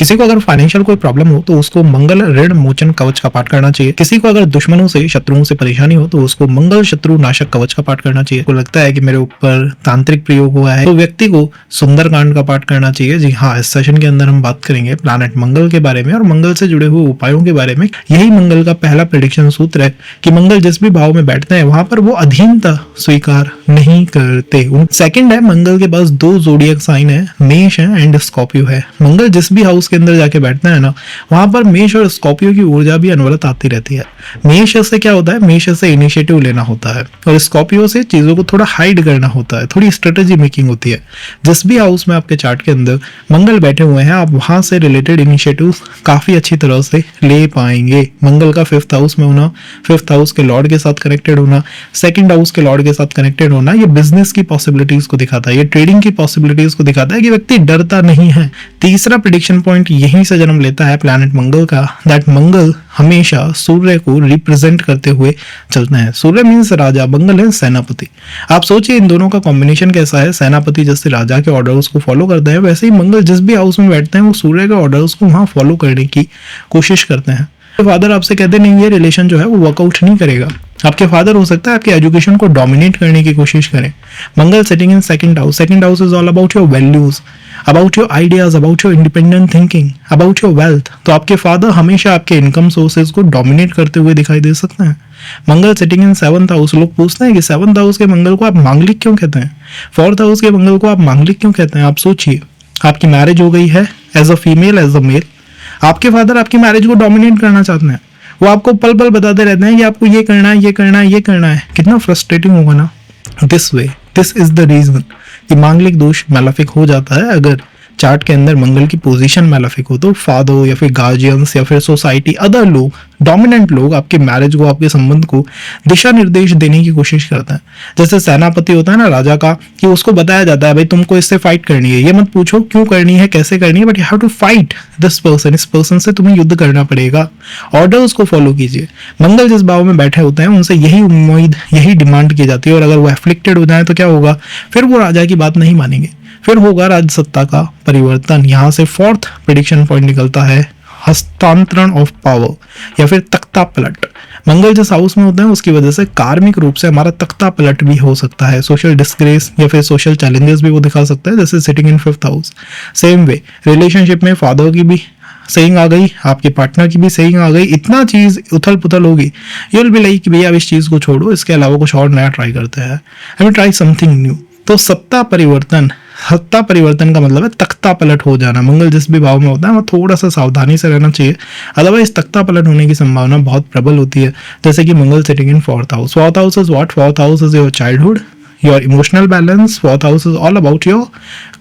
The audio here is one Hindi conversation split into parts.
किसी को अगर फाइनेंशियल कोई प्रॉब्लम हो तो उसको मंगल ऋण मोचन कवच का पाठ करना चाहिए। किसी को अगर दुश्मनों से, शत्रुओं से परेशानी हो तो उसको मंगल शत्रु नाशक कवच का पाठ करना चाहिए। को लगता है कि मेरे ऊपर तांत्रिक प्रयोग हुआ है तो व्यक्ति को सुंदरकांड का पाठ करना चाहिए। जी हाँ, इस सेशन के अंदर हम बात करेंगे प्लैनेट मंगल के बारे में और मंगल से जुड़े हुए उपायों के बारे में। यही मंगल का पहला प्रेडिक्शन सूत्र है कि मंगल जिस भी भाव में बैठते हैं वहां पर वो अधीनता स्वीकार नहीं करते। सेकंड है, मंगल के पास 2 जोडियक साइन है, मेष है एंड स्कॉर्पियो है। मंगल जिस भी हाउस के अंदर जाके बैठते हैं ना, वहां पर मेष और स्कॉर्पियो की ऊर्जा भी अनवरत आती रहती है। मेष से क्या होता है, मेष से इनिशिएटिव लेना होता है और स्कॉर्पियो से चीजों को थोड़ा हाइड करना होता है, थोड़ी स्ट्रेटेजी मेकिंग होती है। जिस भी हाउस में आपके चार्ट के अंदर मंगल बैठे हुए हैं, आप वहां से रिलेटेड इनिशिएटिव काफी अच्छी तरह से ले पाएंगे। मंगल का 5th हाउस में होना, 5th हाउस के लॉर्ड के साथ कनेक्टेड होना, 2nd हाउस के लॉर्ड के साथ कनेक्टेड होना, ये बिजनेस की पॉसिबिलिटीज को दिखाता है, ये ट्रेडिंग की पॉसिबिलिटीज को दिखाता है कि व्यक्ति डरता नहीं है। तीसरा प्रेडिक्शन पॉइंट यहीं से जन्म लेता है प्लैनेट मंगल का, दैट मंगल हमेशा सूर्य को रिप्रेजेंट करते हुए चलते हैं। सूर्य मीन्स राजा, मंगल है सेनापति। आप सोचिए इन दोनों का कॉम्बिनेशन कैसा है। सेनापति जैसे राजा के ऑर्डर्स को फॉलो करते हैं, वैसे ही मंगल जिस भी हाउस में बैठते हैं वो सूर्य के ऑर्डर्स को वहां फॉलो करने की कोशिश करते हैं। तो फादर आपसे कहते नहीं, ये रिलेशन जो है वो वर्कआउट नहीं करेगा। आपके फादर हो सकता है आपके एजुकेशन को डोमिनेट करने की कोशिश करें। Mangal sitting in 2nd house, 2nd house is all about your values, about your ideas, about your independent thinking, about your wealth. तो आपके फादर हमेशा आपके इनकम सोर्सेज को डोमिनेट करते हुए दिखाई दे सकते हैं। मंगल सिटिंग इन 7th हाउस, लोग पूछते हैं कि 7th हाउस के मंगल को आप मांगलिक क्यों कहते हैं, 4th हाउस के मंगल को आप मांगलिक क्यों कहते हैं। आप सोचिए, आपकी मैरिज हो गई है as a female, as a male, आपके फादर आपकी मैरिज को डोमिनेट करना चाहते हैं। वो आपको पल पल बताते रहते हैं कि आपको ये करना है, ये करना है, ये करना है। कितना फ्रस्ट्रेटिंग होगा ना। दिस इज द रीजन कि मांगलिक दोष मैलेफिक हो जाता है अगर चार्ट के अंदर मंगल की पोजीशन मैलेफिक हो। तो फादर या फिर गार्जियंस या फिर सोसाइटी, अदर लोग, डोमिनेंट लोग आपके मैरिज को, आपके संबंध को दिशा निर्देश देने की कोशिश करते हैं। जैसे सेनापति होता है ना राजा का, कि उसको बताया जाता है भाई तुमको इससे फाइट करनी है, ये मत पूछो क्यों करनी है, कैसे करनी है, but you have to fight this person, इस पर्सन से तुम्हें युद्ध करना पड़ेगा। ऑर्डर्स को फॉलो कीजिए। मंगल जिस भाव में बैठे होते हैं उनसे यही उम्मीद, यही डिमांड की जाती है। और अगर वो एफ्लिक्टेड हो जाए तो क्या होगा, फिर वो राजा की बात नहीं मानेंगे, फिर होगा राजसत्ता का परिवर्तन। यहाँ से 4th प्रेडिक्शन पॉइंट निकलता है हस्तांतरण ऑफ पावर या फिर तख्ता पलट। मंगल जिस हाउस में होता है उसकी वजह से कार्मिक रूप से हमारा तख्ता पलट भी हो सकता है। सोशल डिस्ग्रेस या फिर सोशल चैलेंजेस भी वो दिखा सकता है, जैसे sitting in 5th house. Same way relationship में फादर की भी सेइंग आ गई, आपके पार्टनर की भी सेइंग आ गई, इतना चीज उथल पुथल होगी, यू विल बी लाइक भैया अब इस चीज को छोड़ो, इसके अलावा कुछ और नया ट्राई करते हैं, I will try something new. तो सत्ता परिवर्तन का मतलब है तख्ता पलट हो जाना। मंगल जिस भी भाव में होता है वह थोड़ा सा सावधानी से रहना चाहिए, अदरवाइज तख्ता पलट होने की संभावना बहुत प्रबल होती है। जैसे कि Mangal sitting in 4th house. 4th house is what, 4th house is your childhood, your emotional balance. 4th house is all about your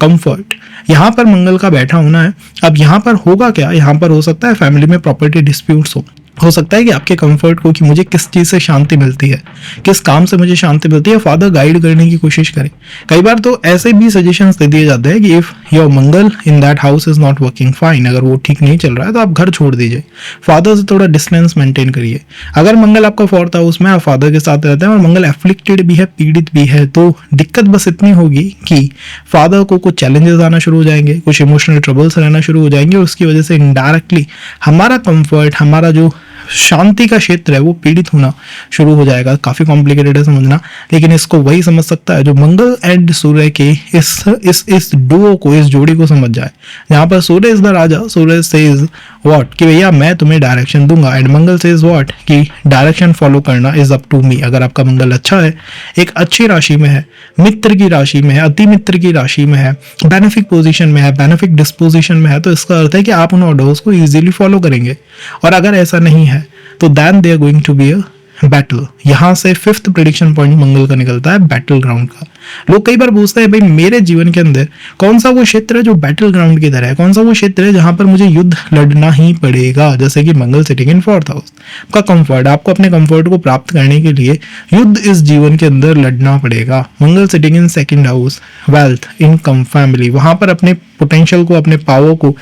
comfort. यहाँ पर मंगल का बैठा होना है। अब यहाँ पर होगा क्या, यहाँ पर हो सकता है फैमिली में प्रॉपर्टी डिस्प्यूट्स हो सकता है कि आपके कंफर्ट को, कि मुझे किस चीज से शांति मिलती है, किस काम से मुझे शांति मिलती है, फादर गाइड करने की कोशिश करें। कई बार तो ऐसे भी सजेशंस दे दिए जाते हैं कि if your Mangal in that house is not working fine, अगर वो ठीक नहीं चल रहा है तो आप घर छोड़ दीजिए, फादर से थोड़ा डिस्टेंस मेंटेन करिए। अगर मंगल आपका 4th हाउस में, आप फादर के साथ रहते हैं और मंगल एफ्लिक्टेड भी है, पीड़ित भी है, तो दिक्कत बस इतनी होगी कि फादर को कुछ चैलेंजेस आना शुरू हो जाएंगे, कुछ इमोशनल ट्रबल्स रहना शुरू हो जाएंगे और उसकी वजह से इनडायरेक्टली हमारा कंफर्ट, हमारा जो शांति का क्षेत्र है वो पीड़ित होना शुरू हो जाएगा। काफी कॉम्प्लिकेटेड है समझना, लेकिन इसको वही समझ सकता है जो मंगल एंड सूर्य के इस डुओ को, इस जोड़ी को समझ जाए। जहां पर Surya is the raja, Surya says what कि भैया मैं तुम्हें डायरेक्शन दूंगा, एंड मंगल सेज व्हाट कि डायरेक्शन फॉलो करना इज अप टू मी। अगर आपका मंगल अच्छा है, एक अच्छी राशि में है, मित्र की राशि में है, अति मित्र की राशि में है, बेनिफिक पोजीशन में है, बेनिफिक डिस्पोजिशन में है, तो इसका अर्थ है कि आप उन ऑर्डर्स को इजीली फॉलो करेंगे। और अगर ऐसा नहीं है तो then they are going to be a battle। यहां से 5th प्रेडिक्शन पॉइंट मंगल का निकलता है बैटल ग्राउंड का। लोग कई बार पूछते हैं भाई मेरे जीवन के अंदर कौन सा वो क्षेत्र है जो बैटल ग्राउंड की तरह है, कौन सा वो क्षेत्र है जहां पर मुझे युद्ध लड़ना ही पड़ेगा। जैसे कि Mangal sitting in 4th house का कंफर्ट, आपको अपने कंफर्ट को प्राप्त करने के लिए युद्ध इस जीवन के अंदर लड़ना पड़ेगा। Mangal sitting in 2nd house, wealth, income, family, वहां पर अपने पोटेंशियल को, अपने पावर को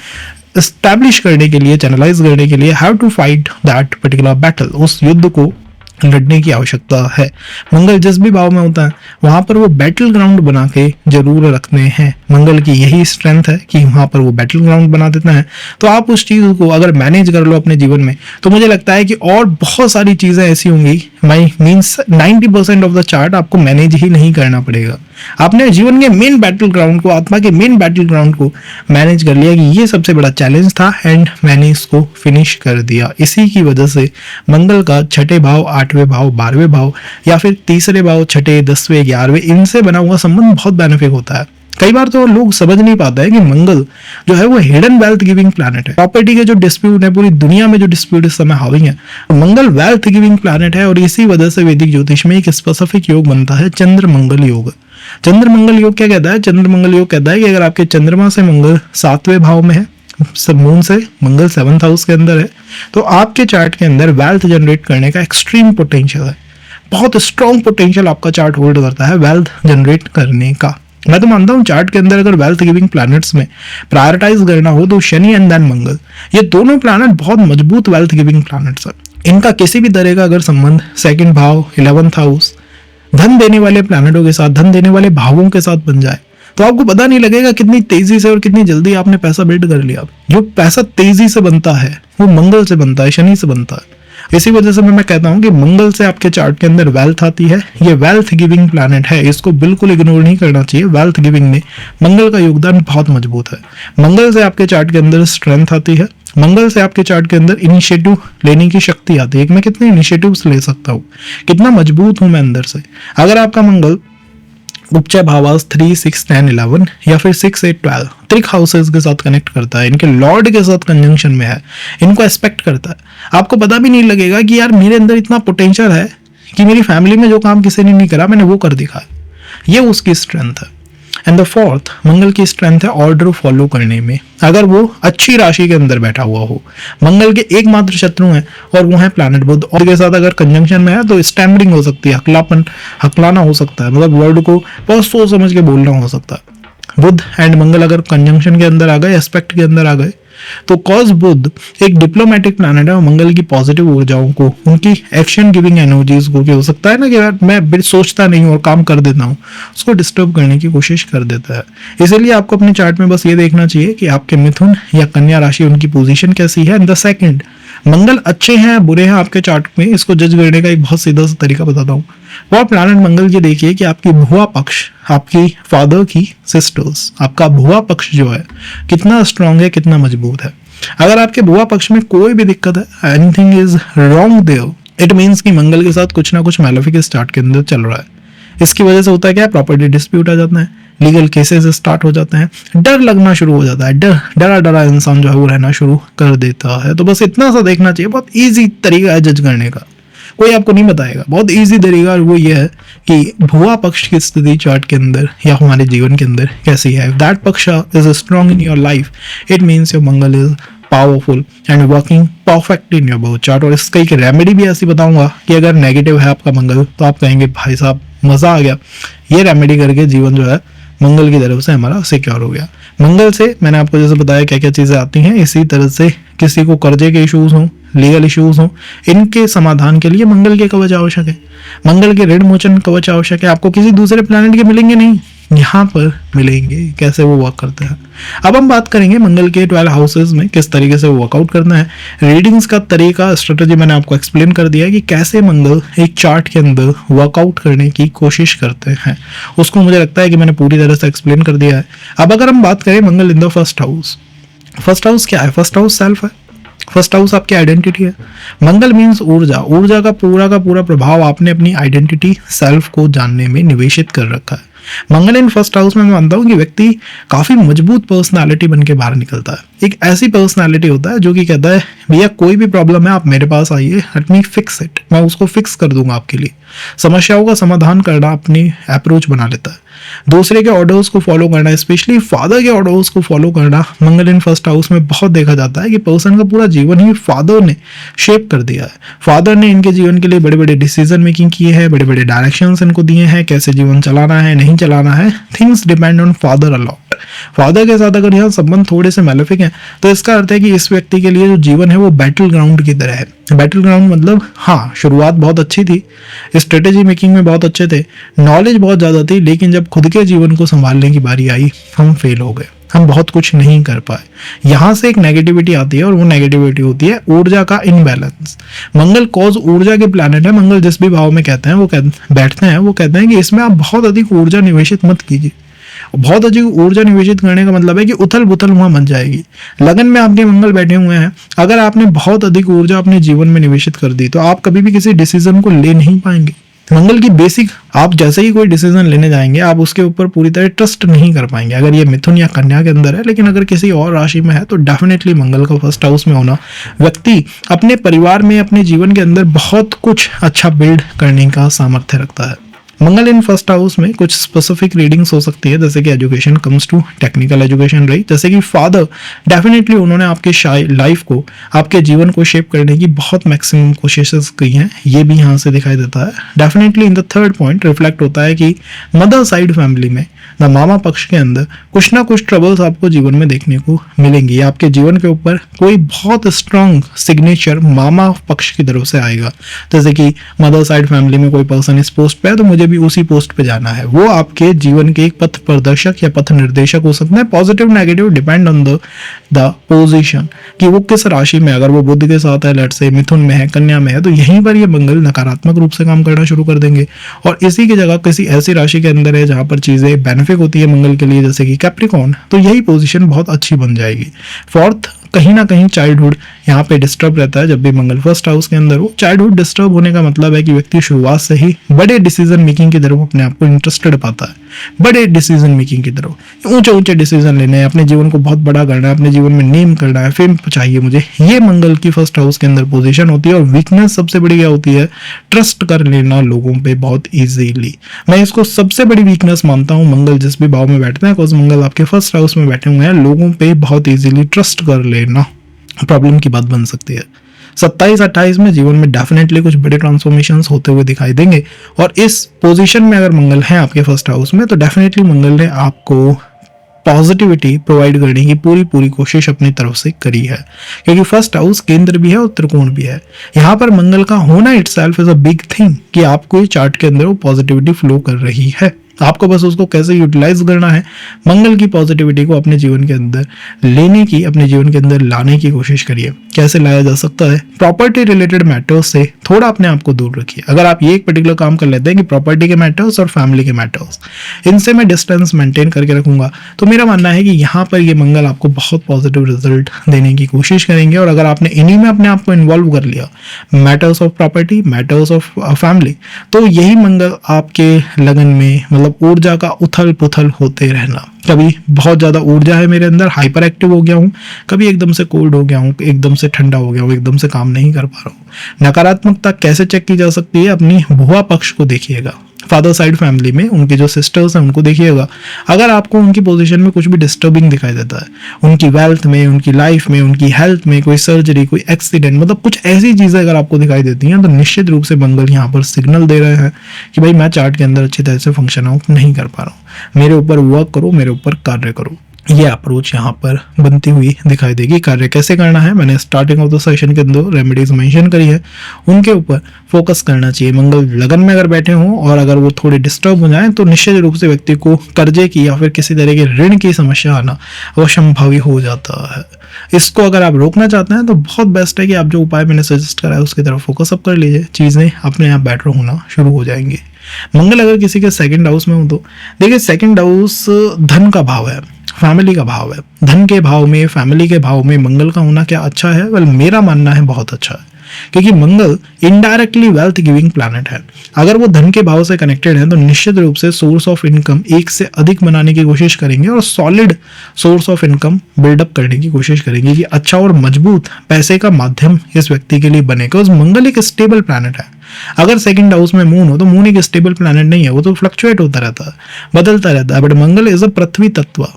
एस्टैब्लिश करने के लिए, चैनलाइज करने के लिए have to fight that particular battle. उस युद्ध को लड़ने की आवश्यकता है। मंगल जिस भी भाव में होता है वहां पर वो बैटल ग्राउंड बना के जरूर रखते हैं। मंगल की यही स्ट्रेंथ है कि वहां पर वो बैटल ग्राउंड बना देता है। तो आप उस चीज को अगर मैनेज कर लो अपने जीवन में, तो मुझे लगता है कि और बहुत सारी चीजें ऐसी होंगी, माई मीन्स 90% ऑफ द चार्ट आपको मैनेज ही नहीं करना पड़ेगा। आपने जीवन के मेन बैटल ग्राउंड को, आत्मा के मेन बैटल ग्राउंड को मैनेज कर लिया कि ये सबसे बड़ा चैलेंज था एंड मैंने इसको फिनिश कर दिया। इसी की वजह से मंगल का छठे भाव, आठवें भाव, 12वें भाव या फिर तीसरे भाव, छठे, 10वें, 11वें, इनसे बना हुआ संबंध बहुत बेनिफिक होता है। कई बार तो लोग समझ नहीं पाता है कि मंगल जो है वो हिडन वेल्थ गिविंग प्लैनेट है। प्रॉपर्टी के जो डिस्प्यूट है, पूरी दुनिया में जो डिस्प्यूट इस समय हावी है, मंगल वेल्थ गिविंग प्लैनेट है। और इसी वजह से वैदिक ज्योतिष में एक स्पेसिफिक योग बनता है, चंद्र मंगल योग। चंद्र मंगल योग क्या कहता है? चंद्र मंगल योग कहता है कि अगर आपके चंद्रमा से मंगल 7वें भाव में है, मून से मंगल 7th हाउस के अंदर है, तो आपके चार्ट के अंदर वेल्थ जनरेट करने का एक्सट्रीम पोटेंशियल है। बहुत स्ट्रॉन्ग पोटेंशियल आपका चार्ट होल्ड करता है वेल्थ जनरेट करने का। मैं तो मानता हूँ चार्ट के अंदर अगर वेल्थ गिविंग प्लैनेट्स में प्रायोरिटाइज करना हो तो शनि एंड देन मंगल, ये दोनों प्लैनेट बहुत मजबूत वेल्थ गिविंग प्लैनेट्स है। इनका किसी भी तरह का अगर संबंध 2nd भाव, 11th हाउस, धन देने वाले प्लैनेटों के साथ, धन देने वाले भावों के साथ बन जाए, तो आपको पता नहीं लगेगा कितनी तेजी से और कितनी जल्दी आपने पैसा बिल्ड कर लिया। जो पैसा तेजी से बनता है वो मंगल से बनता है, शनि से बनता है। इसी वजह से मैं कहता हूं कि मंगल से आपके चार्ट के अंदर वेल्थ आती है। ये वेल्थ गिविंग प्लैनेट है, इसको बिल्कुल इग्नोर नहीं करना चाहिए। वेल्थ गिविंग में मंगल का योगदान बहुत मजबूत है। मंगल से आपके चार्ट के अंदर स्ट्रेंथ आती है। मंगल से आपके चार्ट के अंदर इनिशिएटिव लेने की शक्ति आती है कि मैं कितने इनिशिएटिव्स ले सकता हूँ, कितना मजबूत हूं मैं अंदर से। अगर आपका मंगल उपचय भावास 3, 6, 10, 11 या फिर 6, 8, 12 त्रिक हाउसेस के साथ कनेक्ट करता है, इनके लॉर्ड के साथ कंजंक्शन में है, इनको एस्पेक्ट करता है, आपको पता भी नहीं लगेगा कि यार मेरे अंदर इतना पोटेंशियल है कि मेरी फैमिली में जो काम किसी ने नहीं करा मैंने वो कर दिखाया। ये उसकी स्ट्रेंथ है। एंड द फोर्थ, मंगल की स्ट्रेंथ है ऑर्डर फॉलो करने में। अगर वो अच्छी राशि के अंदर बैठा हुआ हो, मंगल के एकमात्र शत्रु हैं और वो है प्लैनेट बुध, और के साथ अगर कंजंक्शन में है तो स्टैमरिंग हो सकती है, हकलाना हो सकता है, मतलब वर्ड को बहुत सोच समझ के बोलना हो सकता है। बुध एंड मंगल अगर कंजंक्शन के अंदर आ गए, एस्पेक्ट के अंदर आ गए, तो कॉज बुध एक डिप्लोमेटिक प्लैनेट है और मंगल की पॉजिटिव ऊर्जाओं को, उनकी एक्शन गिविंग एनर्जीज को, कि हो सकता है ना कि यार मैं सोचता नहीं हूँ और काम कर देता हूँ, उसको डिस्टर्ब करने की कोशिश कर देता है। इसीलिए आपको अपने चार्ट में बस ये देखना चाहिए कि आपके मिथुन या कन्या राशि, उनकी पोजीशन कैसी है। द सेकंड, मंगल अच्छे हैं बुरे हैं आपके चार्ट में, इसको जज करने का एक बहुत सीधा सा तरीका बताता हूँ। वो प्लैनेट मंगल ये देखिए कि आपकी भुआ पक्ष, आपकी फादर की सिस्टर्स, आपका भुआ पक्ष जो है कितना स्ट्रांग है, कितना मजबूत है। अगर आपके भुआ पक्ष में कोई भी दिक्कत है, anything is wrong there, it means कि मंगल के साथ कुछ ना कुछ मैलेफिक इस चार्ट के अंदर चल रहा है। इसकी वजह से होता है क्या, प्रॉपर्टी डिस्प्यूट आ जाता है, लीगल केसेस स्टार्ट हो जाते हैं, डर लगना शुरू हो जाता है, डरा डरा इंसान जो है वो रहना शुरू कर देता है। तो बस इतना सा देखना चाहिए, बहुत ईजी तरीका है जज करने का, कोई आपको नहीं बताएगा, बहुत इजी तरीका। और वो ये है कि भुआ पक्ष की स्थिति चार्ट के अंदर या हमारे जीवन के अंदर कैसी है। दैट पक्ष is strong in your life, it means your Mangal is powerful and working perfect in your birth chart. और इसका एक रेमेडी भी ऐसी बताऊंगा कि अगर नेगेटिव है आपका मंगल तो आप कहेंगे भाई साहब मजा आ गया, ये रेमेडी करके जीवन जो है मंगल की तरफ से हमारा सिक्योर हो गया। मंगल से मैंने आपको जैसे बताया क्या क्या चीजें आती हैं, इसी तरह से किसी को कर्जे के इश्यूज हों, लीगल इश्यूज हों, इनके समाधान के लिए मंगल के कवच आवश्यक है, मंगल के ऋण मोचन कवच आवश्यक है। आपको किसी दूसरे प्लैनेट के मिलेंगे नहीं, यहाँ पर मिलेंगे। कैसे वो वर्क करते हैं, अब हम बात करेंगे मंगल के 12 हाउसेस में किस तरीके से वर्कआउट करना है। रीडिंग्स का तरीका, स्ट्रेटेजी मैंने आपको एक्सप्लेन कर दिया है कि कैसे मंगल एक चार्ट के अंदर वर्कआउट करने की कोशिश करते हैं, उसको मुझे लगता है कि मैंने पूरी तरह से एक्सप्लेन कर दिया है। अब अगर हम बात करें Mangal in the first house, first house क्या है? फर्स्ट हाउस सेल्फ है, फर्स्ट हाउस आपकी आइडेंटिटी है। मंगल मीन्स ऊर्जा, ऊर्जा का पूरा प्रभाव आपने अपनी आइडेंटिटी सेल्फ को जानने में निवेशित कर रखा है। मंगल इन फर्स्ट हाउस में मैं मानता हूँ कि व्यक्ति काफी मजबूत पर्सनालिटी बन के बाहर निकलता है। एक ऐसी पर्सनालिटी होता है जो कि कहता है भैया कोई भी प्रॉब्लम है आप मेरे पास आइए, लेट मी फिक्स इट, मैं उसको फिक्स कर दूंगा आपके लिए। समस्याओं का समाधान करना अपनी अप्रोच बना लेता है। दूसरे के ऑर्डर्स को फॉलो करना, स्पेशली फादर के ऑर्डर्स को फॉलो करना मंगल इन फर्स्ट हाउस में बहुत देखा जाता है कि पर्सन का पूरा जीवन ही फादर ने शेप कर दिया है। फादर ने इनके जीवन के लिए बड़े बड़े डिसीजन मेकिंग किए हैं, बड़े बड़े डायरेक्शंस इनको दिए हैं, कैसे जीवन चलाना है नहीं चलाना है, things depend on father a lot. Father के साथ अगर यहाँ संबंध थोड़े से मैलेफिक हैं तो इसका अर्थ है कि इस व्यक्ति के लिए जो जीवन है वो बैटल ग्राउंड की तरह है। बैटल ग्राउंड मतलब हाँ, शुरुआत बहुत अच्छी थी, स्ट्रेटेजी मेकिंग में बहुत अच्छे थे, नॉलेज बहुत ज्यादा थी, लेकिन जब खुद के जीवन को संभालने की बारी आई हम फेल हो गए, हम बहुत कुछ नहीं कर पाए। यहां से एक नेगेटिविटी आती है और वो नेगेटिविटी होती है ऊर्जा का इनबैलेंस। मंगल कॉज ऊर्जा के प्लैनेट है। मंगल जिस भी भाव में कहते हैं वो बैठते हैं वो कहते हैं कि इसमें आप बहुत अधिक ऊर्जा निवेशित मत कीजिए। बहुत अधिक ऊर्जा निवेशित करने का मतलब है कि उथल पुथल वहां मच जाएगी। लगन में आपके मंगल बैठे हुए हैं, अगर आपने बहुत अधिक ऊर्जा अपने जीवन में निवेशित कर दी तो आप कभी भी किसी डिसीजन को ले नहीं पाएंगे। मंगल की बेसिक, आप जैसे ही कोई डिसीजन लेने जाएंगे आप उसके ऊपर पूरी तरह ट्रस्ट नहीं कर पाएंगे। अगर ये मिथुन या कन्या के अंदर है, लेकिन अगर किसी और राशि में है तो डेफिनेटली मंगल का फर्स्ट हाउस में होना व्यक्ति अपने परिवार में, अपने जीवन के अंदर बहुत कुछ अच्छा बिल्ड करने का सामर्थ्य रखता है। मंगल इन फर्स्ट हाउस में कुछ स्पेसिफिक रीडिंग्स हो सकती है, जैसे कि education comes to technical education रही, जैसे कि फादर डेफिनेटली उन्होंने आपके लाइफ को, आपके जीवन को शेप करने की बहुत मैक्सिमम कोशिशें की हैं, ये भी यहाँ से दिखाई देता है। Definitely in the third point reflect होता है कि मदर साइड फैमिली में, द मामा पक्ष के अंदर कुछ ना कुछ ट्रबल्स आपको जीवन में देखने को मिलेंगी। आपके जीवन के ऊपर कोई बहुत स्ट्रांग सिग्नेचर मामा पक्ष की तरफ से आएगा, जैसे कि मदर साइड फैमिली में कोई पर्सन इस पोस्ट पे है तो मुझे भी उसी पोस्ट पे जाना है। वो आपके जीवन के एक पथ प्रदर्शक या पथ निर्देशक हो सकते हैं। Positive negative depend on the position, कि वो किस राशि में, अगर वो बुध के साथ है, लेट्स से मिथुन में है, कन्या में है, तो यहीं पर ये मंगल नकारात्मक रूप से काम करना शुरू कर देंगे। और इसी की जगह किसी ऐसी राशि के अंदर है जहां पर चीजें बेनिफिक होती है मंगल के लिए, जैसे कि कैप्रिकॉर्न, तो यही पोजीशन बहुत अच्छी बन जाएगी। फोर्थ, कहीं ना कहीं चाइल्डहुड यहाँ पे डिस्टर्ब रहता है। जब भी मंगल फर्स्ट हाउस के अंदर हो, चाइल्डहुड डिस्टर्ब होने का मतलब है कि व्यक्ति शुरुआत से ही बड़े डिसीजन मेकिंग की तरफ अपने आप को इंटरेस्टेड पाता है। बड़े डिसीजन मेकिंग की तरफ ऊंचे ऊंचे डिसीजन लेने हैं, अपने जीवन को बहुत बड़ा करना है, अपने जीवन में नेम करना है, फेम चाहिए मुझे, ये मंगल की फर्स्ट हाउस के अंदर पोजीशन होती है। और वीकनेस सबसे बड़ी क्या होती है? ट्रस्ट कर लेना लोगों पे बहुत इजीली। मैं इसको सबसे बड़ी वीकनेस मानता हूँ मंगल जिस भी भाव में बैठते हैं, बिकॉज मंगल आपके फर्स्ट हाउस में बैठे हुए हैं, लोगों पे बहुत इजीली ट्रस्ट कर लेना प्रॉब्लम की बात बन सकती है। 27-28 में जीवन में डेफिनेटली कुछ बड़े ट्रांसफॉर्मेशंस होते हुए दिखाई देंगे। और इस पोजीशन में अगर मंगल है आपके फर्स्ट हाउस में, तो डेफिनेटली मंगल ने आपको पॉजिटिविटी प्रोवाइड करने की पूरी कोशिश अपनी तरफ से करी है, क्योंकि फर्स्ट हाउस केंद्र भी है और त्रिकोण भी है। यहाँ पर मंगल का होना itself is a big thing, कि आपको ये चार्ट के अंदर वो पॉजिटिविटी फ्लो कर रही है। आपको बस उसको कैसे यूटिलाइज करना है, मंगल की पॉजिटिविटी को अपने जीवन के अंदर लेने की, अपने जीवन के अंदर लाने की कोशिश करिए। कैसे लाया जा सकता है? प्रॉपर्टी रिलेटेड मैटर्स से थोड़ा अपने आप को दूर रखिए। अगर आप ये एक पर्टिकुलर काम कर लेते हैं कि प्रॉपर्टी के मैटर्स और फैमिली के मैटर्स, इनसे मैं डिस्टेंस मेंटेन करके रखूंगा, तो मेरा मानना है कि यहाँ पर ये मंगल आपको बहुत पॉजिटिव रिजल्ट देने की कोशिश करेंगे। और अगर आपने इन्हीं में अपने आप को इन्वॉल्व कर लिया, matters of property, matters of family, तो यही मंगल आपके लगन में, मतलब ऊर्जा का उथल पुथल होते रहना। कभी बहुत ज्यादा ऊर्जा है मेरे अंदर, हाइपर एक्टिव हो गया हूँ, कभी एकदम से कोल्ड हो गया हूँ, एकदम से ठंडा हो गया हूँ, एकदम से काम नहीं कर पा रहा हूँ। नकारात्मकता कैसे चेक की जा सकती है? अपनी भुआ पक्ष को देखिएगा, फादर साइड फैमिली में उनके जो सिस्टर्स हैं उनको देखिएगा। अगर आपको उनकी पोजीशन में कुछ भी डिस्टर्बिंग दिखाई देता है, उनकी वेल्थ में, उनकी लाइफ में, उनकी हेल्थ में, कोई सर्जरी, कोई एक्सीडेंट, मतलब कुछ ऐसी चीजें अगर आपको दिखाई देती हैं, तो निश्चित रूप से मंगल यहाँ पर सिग्नल दे रहे हैं कि भाई मैं चार्ट के अंदर अच्छी तरह से फंक्शन आउट नहीं कर पा रहा हूँ, मेरे ऊपर वर्क करो, मेरे ऊपर कार्य करो। ये अप्रोच यहाँ पर बनती हुई दिखाई देगी। कार्य कैसे करना है, मैंने स्टार्टिंग ऑफ द सेशन के अंदर रेमेडीज मेंशन करी है, उनके ऊपर फोकस करना चाहिए। मंगल लगन में अगर बैठे हों और अगर वो थोड़े डिस्टर्ब हो जाएं, तो निश्चित रूप से व्यक्ति को कर्जे की या फिर किसी तरह के ऋण की समस्या आना अवश्यंभावी हो जाता है। इसको अगर आप रोकना चाहते हैं तो बहुत बेस्ट है कि आप जो उपाय मैंने सजेस्ट करा है उसकी तरफ फोकस अप कर लीजिए, चीजें अपने आप बेटर होना शुरू हो जाएंगी। मंगल अगर किसी के सेकंड हाउस में हो तो देखिए, सेकंड हाउस धन का भाव है, फैमिली का भाव है। धन के भाव में, फैमिली के भाव में मंगल का होना क्या अच्छा है? वेल, मेरा मानना है बहुत अच्छा है, क्योंकि मंगल इनडायरेक्टली वेल्थ गिविंग प्लैनेट है। अगर वो धन के भाव से कनेक्टेड है तो निश्चित रूप से सोर्स ऑफ इनकम एक से अधिक बनाने की कोशिश करेंगे और solid source of income build up करने की कोशिश करेंगे कि अच्छा और मजबूत पैसे का माध्यम इस व्यक्ति के लिए बनेगा। उस मंगल एक स्टेबल प्लैनेट है। अगर सेकंड हाउस में मून हो तो मून एक स्टेबल प्लैनेट नहीं है, वो तो फ्लक्चुएट होता रहता है, बदलता रहता है। बट मंगल इज अ पृथ्वी तत्व,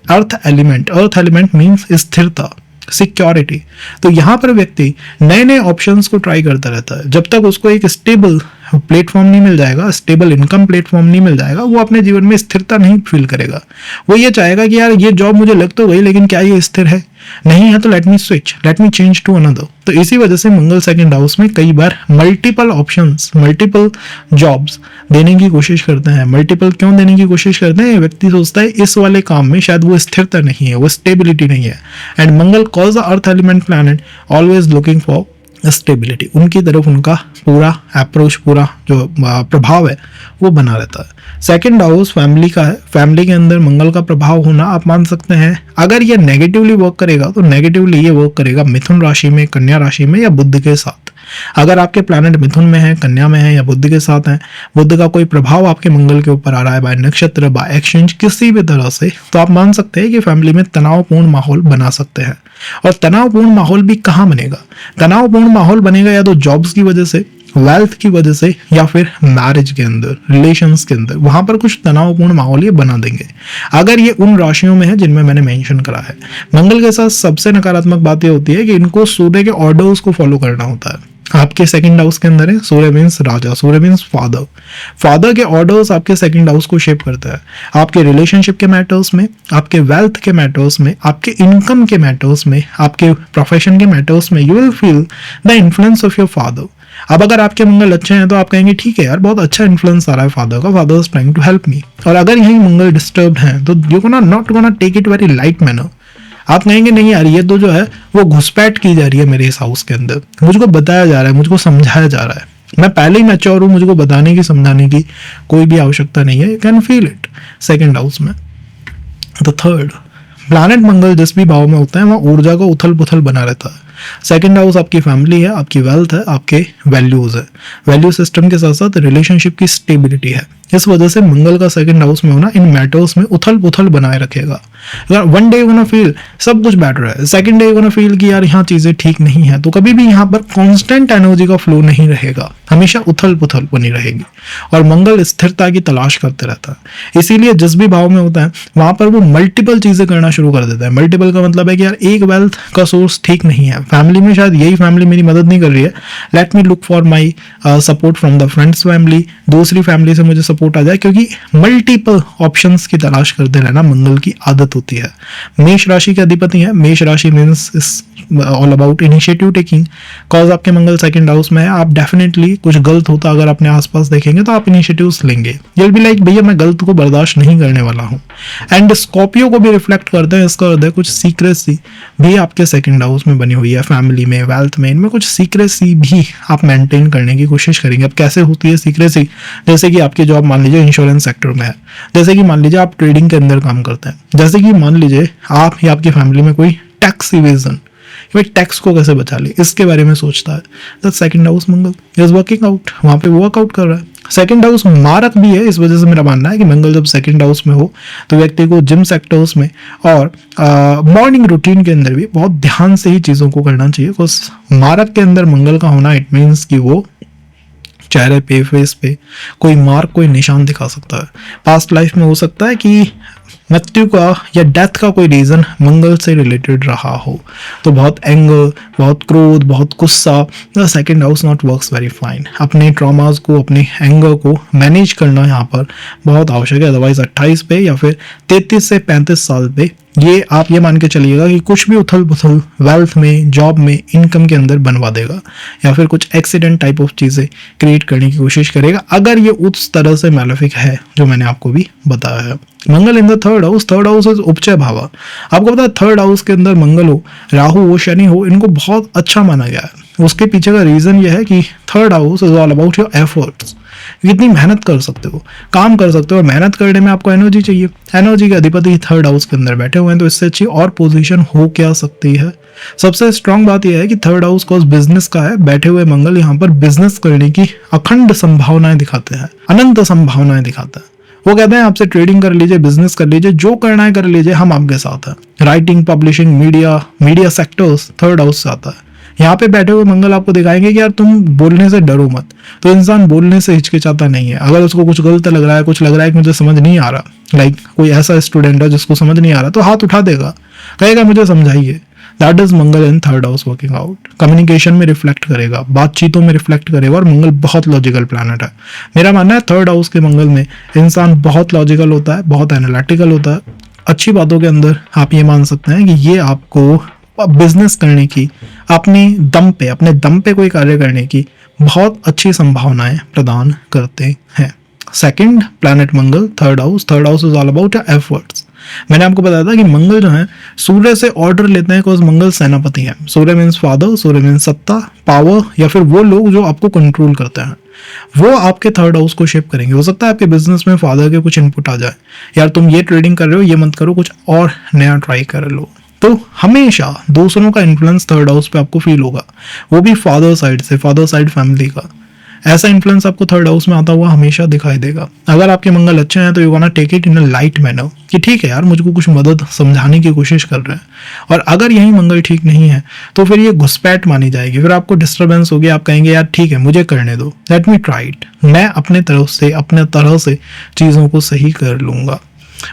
earth element. Earth element means स्थिरता, सिक्योरिटी। तो यहाँ पर व्यक्ति नए नए ऑप्शंस को ट्राई करता रहता है। जब तक उसको एक स्टेबल प्लेटफॉर्म नहीं मिल जाएगा, स्टेबल इनकम प्लेटफॉर्म नहीं मिल जाएगा, वो अपने जीवन में स्थिरता नहीं फील करेगा। वो ये चाहेगा कि यार ये जॉब मुझे लग तो गई, लेकिन क्या ये स्थिर है? नहीं है तो let me switch, let me change to another. तो इसी वजह से मंगल सेकंड हाउस में कई बार मल्टीपल ऑप्शंस, मल्टीपल जॉब्स देने की कोशिश करते हैं। मल्टीपल क्यों देने की कोशिश करते हैं? व्यक्ति सोचता है इस वाले काम में शायद वो स्थिरता नहीं है, वो स्टेबिलिटी नहीं है। And Mangal cause the earth element planet always looking for stability. उनकी तरफ उनका पूरा अप्रोच, पूरा जो प्रभाव है वो बना रहता है। सेकंड हाउस फैमिली का है। फैमिली के अंदर मंगल का प्रभाव होना आप मान सकते हैं, अगर ये नेगेटिवली वर्क करेगा तो नेगेटिवली ये वर्क करेगा मिथुन राशि में, कन्या राशि में या बुध के साथ। अगर आपके प्लैनेट मिथुन में है, कन्या में है या बुध के साथ है, बुध का कोई प्रभाव आपके मंगल के ऊपर आ रहा है बाय नक्षत्र, बाय एक्सचेंज, किसी भी तरह से, तो आप मान सकते हैं कि फैमिली में तनावपूर्ण माहौल बना सकते हैं। और तनावपूर्ण माहौल भी कहाँ बनेगा? तनावपूर्ण माहौल बनेगा या तो जॉब्स की वजह से, वेल्थ की वजह से, या फिर मैरिज के अंदर, रिलेशंस के अंदर। वहां पर कुछ तनावपूर्ण माहौल ये बना देंगे अगर ये उन राशियों में है जिनमें मैंने मेंशन करा है। मंगल के साथ सबसे नकारात्मक बात ये होती है कि इनको सूर्य के ऑर्डर्स को फॉलो करना होता है। आपके सेकंड हाउस के अंदर है सूर्य मीन्स राजा, सूर्य मीन्स फादर। फादर के ऑर्डर्स आपके सेकंड हाउस को शेप करता है। आपके रिलेशनशिप के मैटर्स में, आपके वेल्थ के मैटर्स में, आपके इनकम के मैटर्स में, आपके प्रोफेशन के मैटर्स में, you will feel the influence of your father. अब अगर आपके मंगल अच्छे हैं तो आप कहेंगे ठीक है यार, बहुत अच्छा इन्फ्लुएंस आ रहा है फादर का, father is trying to help me. और अगर यही मंगल डिस्टर्ब्ड है तो you gonna not gonna take it very light manner. आप कहेंगे नहीं यार, ये तो जो है वो घुसपैठ की जा रही है मेरे इस हाउस के अंदर, मुझको बताया जा रहा है, मुझको समझाया जा रहा है, मैं पहले ही मैच्योर हूँ, मुझको बताने की, समझाने की कोई भी आवश्यकता नहीं है। You can feel it second house में। तो थर्ड, प्लैनेट मंगल जिस भी भाव में होता है वहाँ ऊर्जा का उथल पुथल बना रहता है। सेकंड हाउस आपकी फैमिली है, आपकी वेल्थ है, आपके वैल्यूज है। वैल्यू सिस्टम के साथ साथ रिलेशनशिप की स्टेबिलिटी है। इस वजह से मंगल का सेकंड हाउस में होना इन मैटर्स में उथल पुथल बनाए रखेगा। अगर वन डे गोना फील सब कुछ बेटर है, सेकंड डे गोना फील कि यार यहाँ चीजें ठीक नहीं है, तो कभी भी यहाँ पर कांस्टेंट एनर्जी का फ्लो नहीं रहेगा, हमेशा उथल पुथल बनी रहेगी। और मंगल स्थिरता की तलाश करते रहता है, इसीलिए जिस भी भाव में होता है वहां पर वो मल्टीपल चीजें करना शुरू कर देता है। मल्टीपल का मतलब है कि यार एक वेल्थ का सोर्स ठीक नहीं है, फैमिली में शायद यही फैमिली मेरी मदद नहीं कर रही है, let me look for my support from the friends family, दूसरी फैमिली से मुझे सपोर्ट आ जाए, क्योंकि मल्टीपल ऑप्शंस की तलाश करते रहना मंगल की आदत होती है। मेष राशि के अधिपति है। मेष राशि means all about initiative taking. Cause आपके मंगल सेकंड हाउस में है, आप डेफिनेटली कुछ गलत होता अगर अपने आसपास देखेंगे तो आप इनिशिएटिव्स लेंगे। ये भी लाइक भैया मैं गलत को बर्दाश्त नहीं करने वाला हूँ। एंड स्कॉर्पियो को भी रिफ्लेक्ट करते हैं, इसका अर्थ है कुछ सीक्रेसी भी आपके सेकंड हाउस में बनी हुई है। फैमिली में, वेल्थ में, इनमें कुछ सीक्रेसी भी आप मेंटेन करने की कोशिश करेंगे। अब कैसे होती है सीक्रेसी? जैसे कि आपकी जॉब मान लीजिए इंश्योरेंस सेक्टर में है, जैसे कि मान लीजिए आप ट्रेडिंग के अंदर काम करते हैं, जैसे कि मान लीजिए आप या आपकी फैमिली में कोई टैक्स इवेजन, टैक्स को कैसे बचा ले, इसके बारे में सोचता है, the second house Mangal is working out, वहां पे वर्कआउट कर रहा है। सेकंड हाउस मारक भी है, इस वजह से मेरा मानना है कि मंगल जब सेकंड हाउस में हो तो व्यक्ति को जिम सेक्टर्स में और मॉर्निंग रूटीन के अंदर भी बहुत ध्यान से ही चीज़ों को करना चाहिए। बिकॉज मारक के अंदर मंगल का होना इट मीन्स कि वो चेहरे पे, फेस पे कोई मार्क, कोई निशान दिखा सकता है। पास्ट लाइफ में हो सकता है कि मृत्यु का या डेथ का कोई रीजन मंगल से रिलेटेड रहा हो, तो बहुत एंगर, बहुत क्रोध, बहुत गुस्सा, the second house not works very fine. अपने ट्रॉमास को, अपने एंगर को मैनेज करना यहाँ पर बहुत आवश्यक है। अदरवाइज 28 पे या फिर 33 से 35 साल पे ये आप ये मान के चलिएगा कि कुछ भी उथल पुथल वेल्थ में, जॉब में, इनकम के अंदर बनवा देगा, या फिर कुछ एक्सीडेंट टाइप ऑफ चीज़ें क्रिएट करने की कोशिश करेगा, अगर ये उस तरह से मैलेफिक है जो मैंने आपको भी बताया है। Mangal in the third house, third house is upachaya bhava. आपको पता है थर्ड हाउस के अंदर मंगल हो, राहु हो, शनि हो, इनको बहुत अच्छा माना गया है। उसके पीछे का रीजन ये है कि third house is all about your efforts. कितनी मेहनत कर सकते हो, काम कर सकते हो, और मेहनत करने में आपको एनर्जी चाहिए। एनर्जी के अधिपति थर्ड हाउस के अंदर बैठे हुए हैं, तो इससे अच्छी और पोजीशन हो क्या सकती है। सबसे स्ट्रांग बात यह है कि थर्ड हाउस कॉज बिजनेस का है। बैठे हुए मंगल यहाँ पर बिजनेस करने की अखंड संभावनाएं दिखाते हैं, अनंत संभावनाएं दिखाते हैं। वो कहते हैं आपसे ट्रेडिंग कर लीजिए, बिजनेस कर लीजिए, जो करना है कर लीजिए, हम आपके साथ हैं। Writing, publishing, media sectors third house से आता है। यहाँ पे बैठे हुए मंगल आपको दिखाएंगे कि यार तुम बोलने से डरो मत। तो इंसान बोलने से हिचकिचाता नहीं है। अगर उसको कुछ गलत लग रहा है, कुछ लग रहा है कि मुझे समझ नहीं आ रहा, लाइक कोई ऐसा स्टूडेंट है जिसको समझ नहीं आ रहा, तो हाथ उठा देगा, कहेगा मुझे समझाइए। That is Mangal in third house working out. Communication में रिफ्लेक्ट करेगा, बातचीतों में रिफ्लेक्ट करेगा, और मंगल बहुत लॉजिकल प्लैनेट है। मेरा मानना है थर्ड हाउस के मंगल में इंसान बहुत लॉजिकल होता है, बहुत एनालिटिकल होता है। अच्छी बातों के अंदर आप ये मान सकते हैं कि ये आपको बिजनेस करने की, अपने दम पे कोई कार्य करने की बहुत अच्छी संभावनाएं प्रदान करते हैं। Second planet Mangal, third house is all about efforts. मैंने आपको बताया था कि मंगल जो है सूर्य से ऑर्डर लेते हैं, बिकॉज मंगल सेनापति है। सूर्य मीन्स फादर, सूर्य मीन्स सत्ता, पावर, या फिर वो लोग जो आपको कंट्रोल करते हैं, वो आपके थर्ड हाउस को शेप करेंगे। हो सकता है आपके बिजनेस में फादर के कुछ इनपुट आ जाए, यार तुम ये ट्रेडिंग कर रहे हो, ये मत करो, कुछ और नया ट्राई कर लो। तो हमेशा दूसरों का इन्फ्लुएंस थर्ड हाउस पे आपको फील होगा, वो भी फादर साइड फैमिली का। ऐसा इन्फ्लुएंस आपको थर्ड हाउस में आता हुआ हमेशा दिखाई देगा। अगर आपके मंगल अच्छे हैं तो you want to take it in a light manner, कि ठीक है यार, मुझको कुछ मदद समझाने की कोशिश कर रहे हैं। और अगर यही मंगल ठीक नहीं है तो फिर ये घुसपैठ मानी जाएगी, फिर आपको डिस्टर्बेंस होगी, आप कहेंगे यार ठीक है, मुझे करने दो, लेट मी ट्राई इट, मैं अपने तरह से चीज़ों को सही कर लूंगा।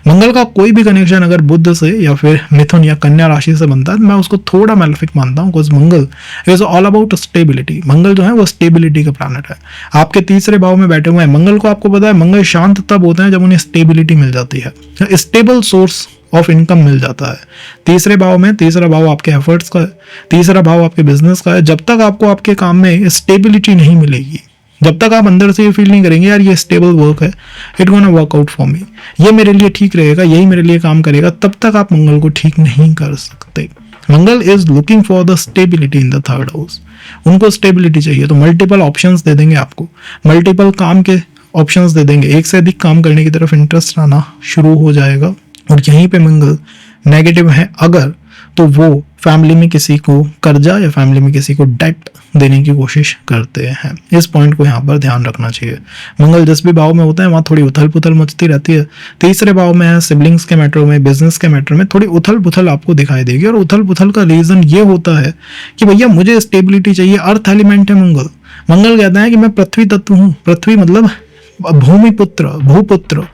मंगल का कोई भी कनेक्शन अगर बुध से या फिर मिथुन या कन्या राशि से बनता है, मैं उसको थोड़ा मैलेफिक मानता हूँ, because Mangal is all about stability. Mangal जो है वो स्टेबिलिटी का प्लैनेट है। आपके तीसरे भाव में बैठे हुए हैं मंगल को, आपको पता है मंगल शांत तब होते हैं जब उन्हें स्टेबिलिटी मिल जाती है, स्टेबल सोर्स ऑफ इनकम मिल जाता है। तीसरे भाव आपके एफर्ट्स का है, तीसरा भाव आपके बिजनेस का है। जब तक आपको आपके काम में स्टेबिलिटी नहीं मिलेगी, जब तक आप अंदर से ये फील नहीं करेंगे यार ये स्टेबल वर्क है, it gonna work out for me, ये मेरे लिए ठीक रहेगा, यही मेरे लिए काम करेगा, तब तक आप मंगल को ठीक नहीं कर सकते। Mangal is looking for the stability in the third house. उनको स्टेबिलिटी चाहिए तो मल्टीपल ऑप्शंस दे देंगे आपको, मल्टीपल काम के ऑप्शंस दे देंगे, एक से अधिक काम करने की तरफ इंटरेस्ट आना शुरू हो जाएगा। और यहीं पे मंगल नेगेटिव है अगर, तो वो फैमिली में किसी को कर्जा या फैमिली में किसी को डेट देने की कोशिश करते हैं। इस पॉइंट को यहाँ पर ध्यान रखना चाहिए। मंगल जिस भी भाव में होता है वहाँ थोड़ी उथल पुथल मचती रहती है। तीसरे भाव में है, सिबलिंग्स के मैटर में, बिजनेस के मैटर में थोड़ी उथल पुथल आपको दिखाई देगी। और उथल पुथल का रीजन ये होता है कि भैया मुझे स्टेबिलिटी चाहिए, अर्थ एलिमेंट है मंगल। मंगल कहता है कि मैं पृथ्वी तत्व हूँ, पृथ्वी मतलब भूपुत्र,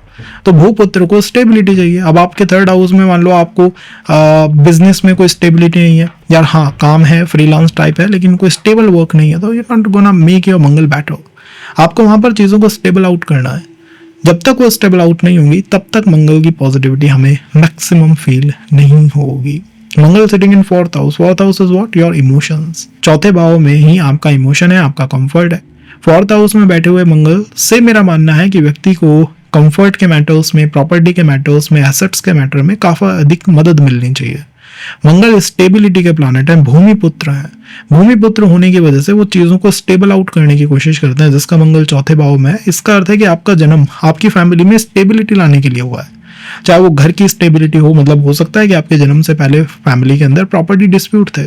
तो भूपुत्र को स्टेबिलिटी चाहिए। अब आपके थर्ड हाउस में मान लो आपको बिजनेस में कोई स्टेबिलिटी नहीं है यार, हाँ काम है, फ्रीलांस टाइप है, लेकिन कोई स्टेबल वर्क नहीं है, तो you not gonna make your Mangal better. आपको वहां पर चीजों को स्टेबल आउट करना है। जब तक वो स्टेबल आउट नहीं होंगी तब तक मंगल की पॉजिटिविटी हमें मैक्सिमम फील नहीं होगी। Mangal sitting in fourth house is what, your emotions. चौथे भाव में ही आपका इमोशन है, आपका कंफर्ट है। फोर्थ हाउस में बैठे हुए मंगल से मेरा मानना है कि व्यक्ति को कंफर्ट के मैटर्स में, प्रॉपर्टी के मैटर्स में, एसेट्स के मैटर में काफी अधिक मदद मिलनी चाहिए। मंगल स्टेबिलिटी के प्लैनेट है, भूमिपुत्र है। भूमिपुत्र होने की वजह से वो चीजों को स्टेबल आउट करने की कोशिश करते हैं, जिसका मंगल चौथे भाव में है। इसका अर्थ है कि आपका जन्म आपकी फैमिली में स्टेबिलिटी लाने के लिए हुआ है, चाहे वो घर की स्टेबिलिटी हो, मतलब हो सकता है कि आपके जन्म से पहले फैमिली के अंदर प्रॉपर्टी डिस्प्यूट थे,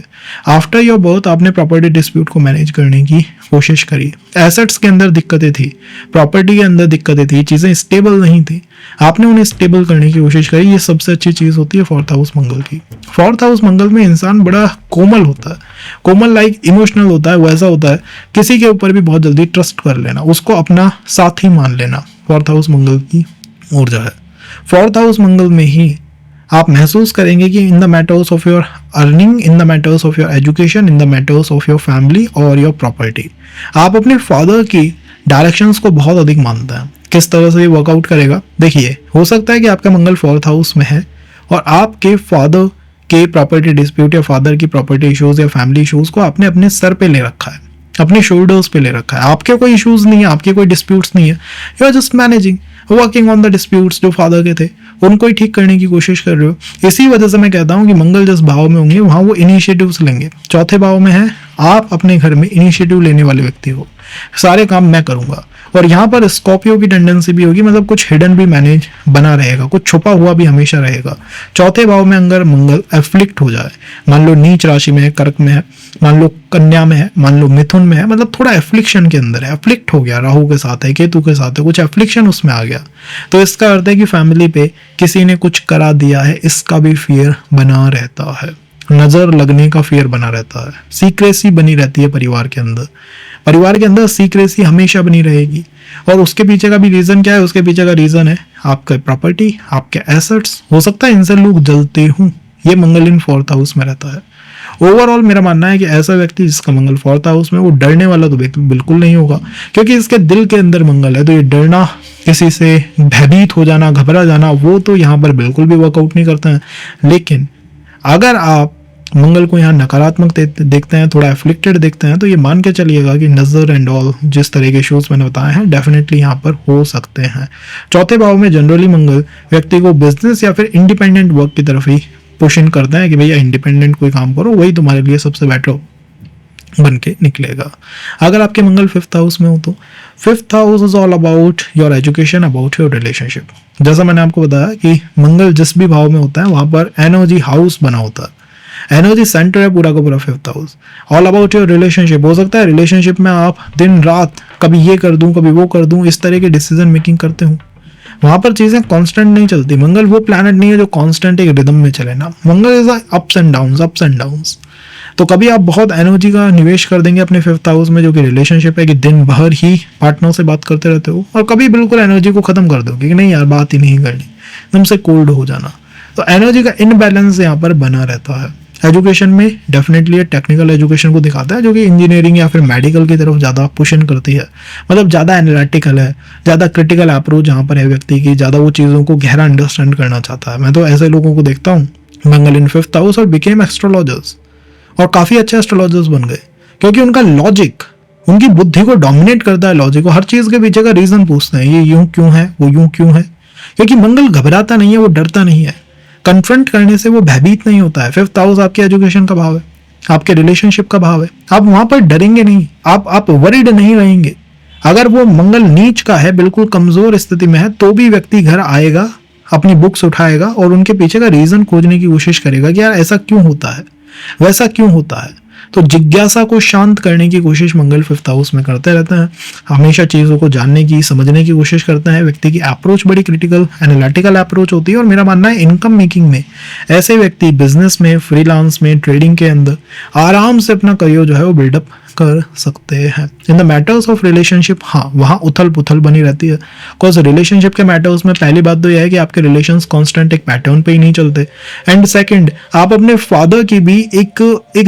आफ्टर योर बर्थ आपने प्रॉपर्टी डिस्प्यूट को मैनेज करने की कोशिश करी। एसेट्स के अंदर दिक्कतें थी, प्रॉपर्टी के अंदर दिक्कतें थी, चीजें स्टेबल नहीं थी, आपने उन्हें स्टेबल करने की कोशिश करी। ये सबसे अच्छी चीज होती है फोर्थ हाउस मंगल की। फोर्थ हाउस मंगल में इंसान बड़ा कोमल होता है, कोमल लाइक इमोशनल होता है, वैसा होता है किसी के ऊपर भी बहुत जल्दी ट्रस्ट कर लेना, उसको अपना साथी मान लेना, फोर्थ हाउस मंगल की ऊर्जा है। फोर्थ हाउस मंगल में ही आप महसूस करेंगे कि इन the matters of your earning, in the matters of your education, in the matters of your family और योर प्रॉपर्टी, आप अपने फादर की डायरेक्शंस को बहुत अधिक मानते हैं। किस तरह से ये वर्कआउट करेगा देखिए, हो सकता है कि आपका मंगल फोर्थ हाउस में है और आपके फादर के प्रॉपर्टी डिस्प्यूट या फादर की प्रॉपर्टी इश्यूज या फैमिली इश्यूज को आपने अपने सर पे ले रखा है, अपने शोल्डर्स पे ले रखा है। आपके कोई इश्यूज नहीं है, आपके कोई डिस्प्यूट्स नहीं है, you are just managing, working on the disputes जो फादर के थे, उनको ही ठीक करने की कोशिश कर रहे हो। इसी वजह से मैं कहता हूँ कि मंगल जिस भाव में होंगे वहां वो इनिशिएटिव्स लेंगे। चौथे भाव में है, आप अपने घर में इनिशिएटिव लेने वाले व्यक्ति हो, सारे काम मैं करूंगा। और यहाँ पर स्कॉर्पियो की टेंडेंसी भी होगी, मतलब कुछ हिडन भी मैनेज बना रहेगा, कुछ छुपा हुआ भी हमेशा रहेगा। चौथे भाव में अगर मंगल एफ्लिक्ट हो जाए, मान लो नीच राशि में है, कर्क में है, मान लो कन्या में है, मान लो मिथुन में है, मतलब थोड़ा एफ्लिक्शन के अंदर है, एफ्लिक्ट हो गया, राहु के साथ है, केतु के साथ है, कुछ एफ्लिक्शन उसमें आ गया, तो इसका अर्थ है कि फैमिली पे किसी ने कुछ करा दिया है, इसका भी फियर बना रहता है, नजर लगने का फियर बना रहता है, सीक्रेसी बनी रहती है परिवार के अंदर। परिवार के अंदर सीक्रेसी हमेशा बनी रहेगी। और उसके पीछे का भी रीजन क्या है, उसके पीछे का रीजन है आपका प्रॉपर्टी, आपके एसेट्स। हो सकता है इनसे लोग जलते हूं, ये मंगल इन फोर्थ हाउस में रहता है। ओवरऑल मेरा मानना है कि ऐसा व्यक्ति जिसका मंगल फोर्थ हाउस में, वो डरने वाला तो बिल्कुल नहीं होगा, क्योंकि इसके दिल के अंदर मंगल है। तो ये डरना, किसी से भयभीत हो जाना, घबरा जाना, वो तो यहाँ पर बिल्कुल भी वर्कआउट नहीं करता है। लेकिन अगर आप मंगल को यहाँ नकारात्मक देखते हैं, थोड़ा एफ्लिक्टेड देखते हैं, तो ये मान के चलिएगा कि नजर एंड ऑल जिस तरह के इश्यूज मैंने बताए हैं डेफिनेटली यहाँ पर हो सकते हैं। चौथे भाव में जनरली मंगल व्यक्ति को बिजनेस या फिर इंडिपेंडेंट वर्क की तरफ ही पुशिंग करते हैं कि भैया इंडिपेंडेंट कोई काम करो, वही तुम्हारे लिए सबसे बेटर बन के निकलेगा। अगर आपके मंगल फिफ्थ हाउस में हो तो fifth house is all about your education, about your relationship. जैसा मैंने आपको बताया कि मंगल जिस भी भाव में होता है वहां पर एनर्जी हाउस बना होता है, एनर्जी सेंटर है पूरा का पूरा fifth house. All about your relationship, हो सकता है रिलेशनशिप में आप दिन रात कभी ये कर दूं कभी वो कर दूं इस तरह की डिसीजन मेकिंग करते हो। वहां पर चीजें कांस्टेंट नहीं चलती। मंगल वो प्लैनेट नहीं है जो कांस्टेंट एक रिदम में चले ना, Mangal is ups and downs, ups and downs. तो कभी आप बहुत एनर्जी का निवेश कर देंगे अपने फिफ्थ हाउस में जो कि रिलेशनशिप है, कि दिन भर ही पार्टनर से बात करते रहते हो, और कभी बिल्कुल एनर्जी को खत्म कर दोगे कि नहीं यार बात ही नहीं करनी, एकदम से कोल्ड हो जाना। तो एनर्जी का इनबैलेंस यहाँ पर बना रहता है। एजुकेशन में डेफिनेटली टेक्निकल एजुकेशन को दिखाता है, जो कि इंजीनियरिंग या फिर मेडिकल की तरफ ज़्यादा पुशन करती है। मतलब ज़्यादा एनालिटिकल है, ज़्यादा क्रिटिकल अप्रोच जहाँ पर है व्यक्ति की, ज़्यादा वो चीज़ों को गहरा अंडरस्टैंड करना चाहता है। मैं तो ऐसे लोगों को देखता हूँ मंगल इन फिफ्थ हाउस और बिकेम एस्ट्रोलॉजर्स, और काफ़ी अच्छे एस्ट्रोलॉजर्स बन गए, क्योंकि उनका लॉजिक, उनकी बुद्धि को डोमिनेट करता है लॉजिक को। हर चीज़ के पीछे का रीज़न पूछते हैं, ये यूं क्यों है, वो यूं क्यों है, क्योंकि मंगल घबराता नहीं है, वो डरता नहीं है, कन्फ्रंट करने से वो भयभीत नहीं होता है। फिफ्थ हाउस आपके एजुकेशन का भाव है, आपके रिलेशनशिप का भाव है। आप वहां पर डरेंगे नहीं, आप वरीड नहीं रहेंगे। अगर वो मंगल नीच का है, बिल्कुल कमजोर स्थिति में है, तो भी व्यक्ति घर आएगा, अपनी बुक्स उठाएगा और उनके पीछे का रीजन खोजने की कोशिश करेगा कि यार ऐसा क्यों होता है, वैसा क्यों होता है। तो जिज्ञासा को शांत करने की कोशिश मंगल फिफ्थ हाउस में करते रहते हैं। हमेशा चीज़ों को जानने की, समझने की कोशिश करते हैं। व्यक्ति की अप्रोच बड़ी क्रिटिकल एनालिटिकल अप्रोच होती है, और मेरा मानना है इनकम मेकिंग में ऐसे व्यक्ति बिजनेस में, फ्रीलांस में, ट्रेडिंग के अंदर आराम से अपना करियर जो है वो बिल्डअप कर सकते हैं। इन द मैटर्स ऑफ रिलेशनशिप, हाँ वहाँ उथल पुथल बनी रहती है, बिकॉज रिलेशनशिप के मैटर्स में पहली बात तो यह है कि आपके रिलेशंस कांस्टेंट एक पैटर्न पे ही नहीं चलते, एंड सेकंड आप अपने फादर की भी एक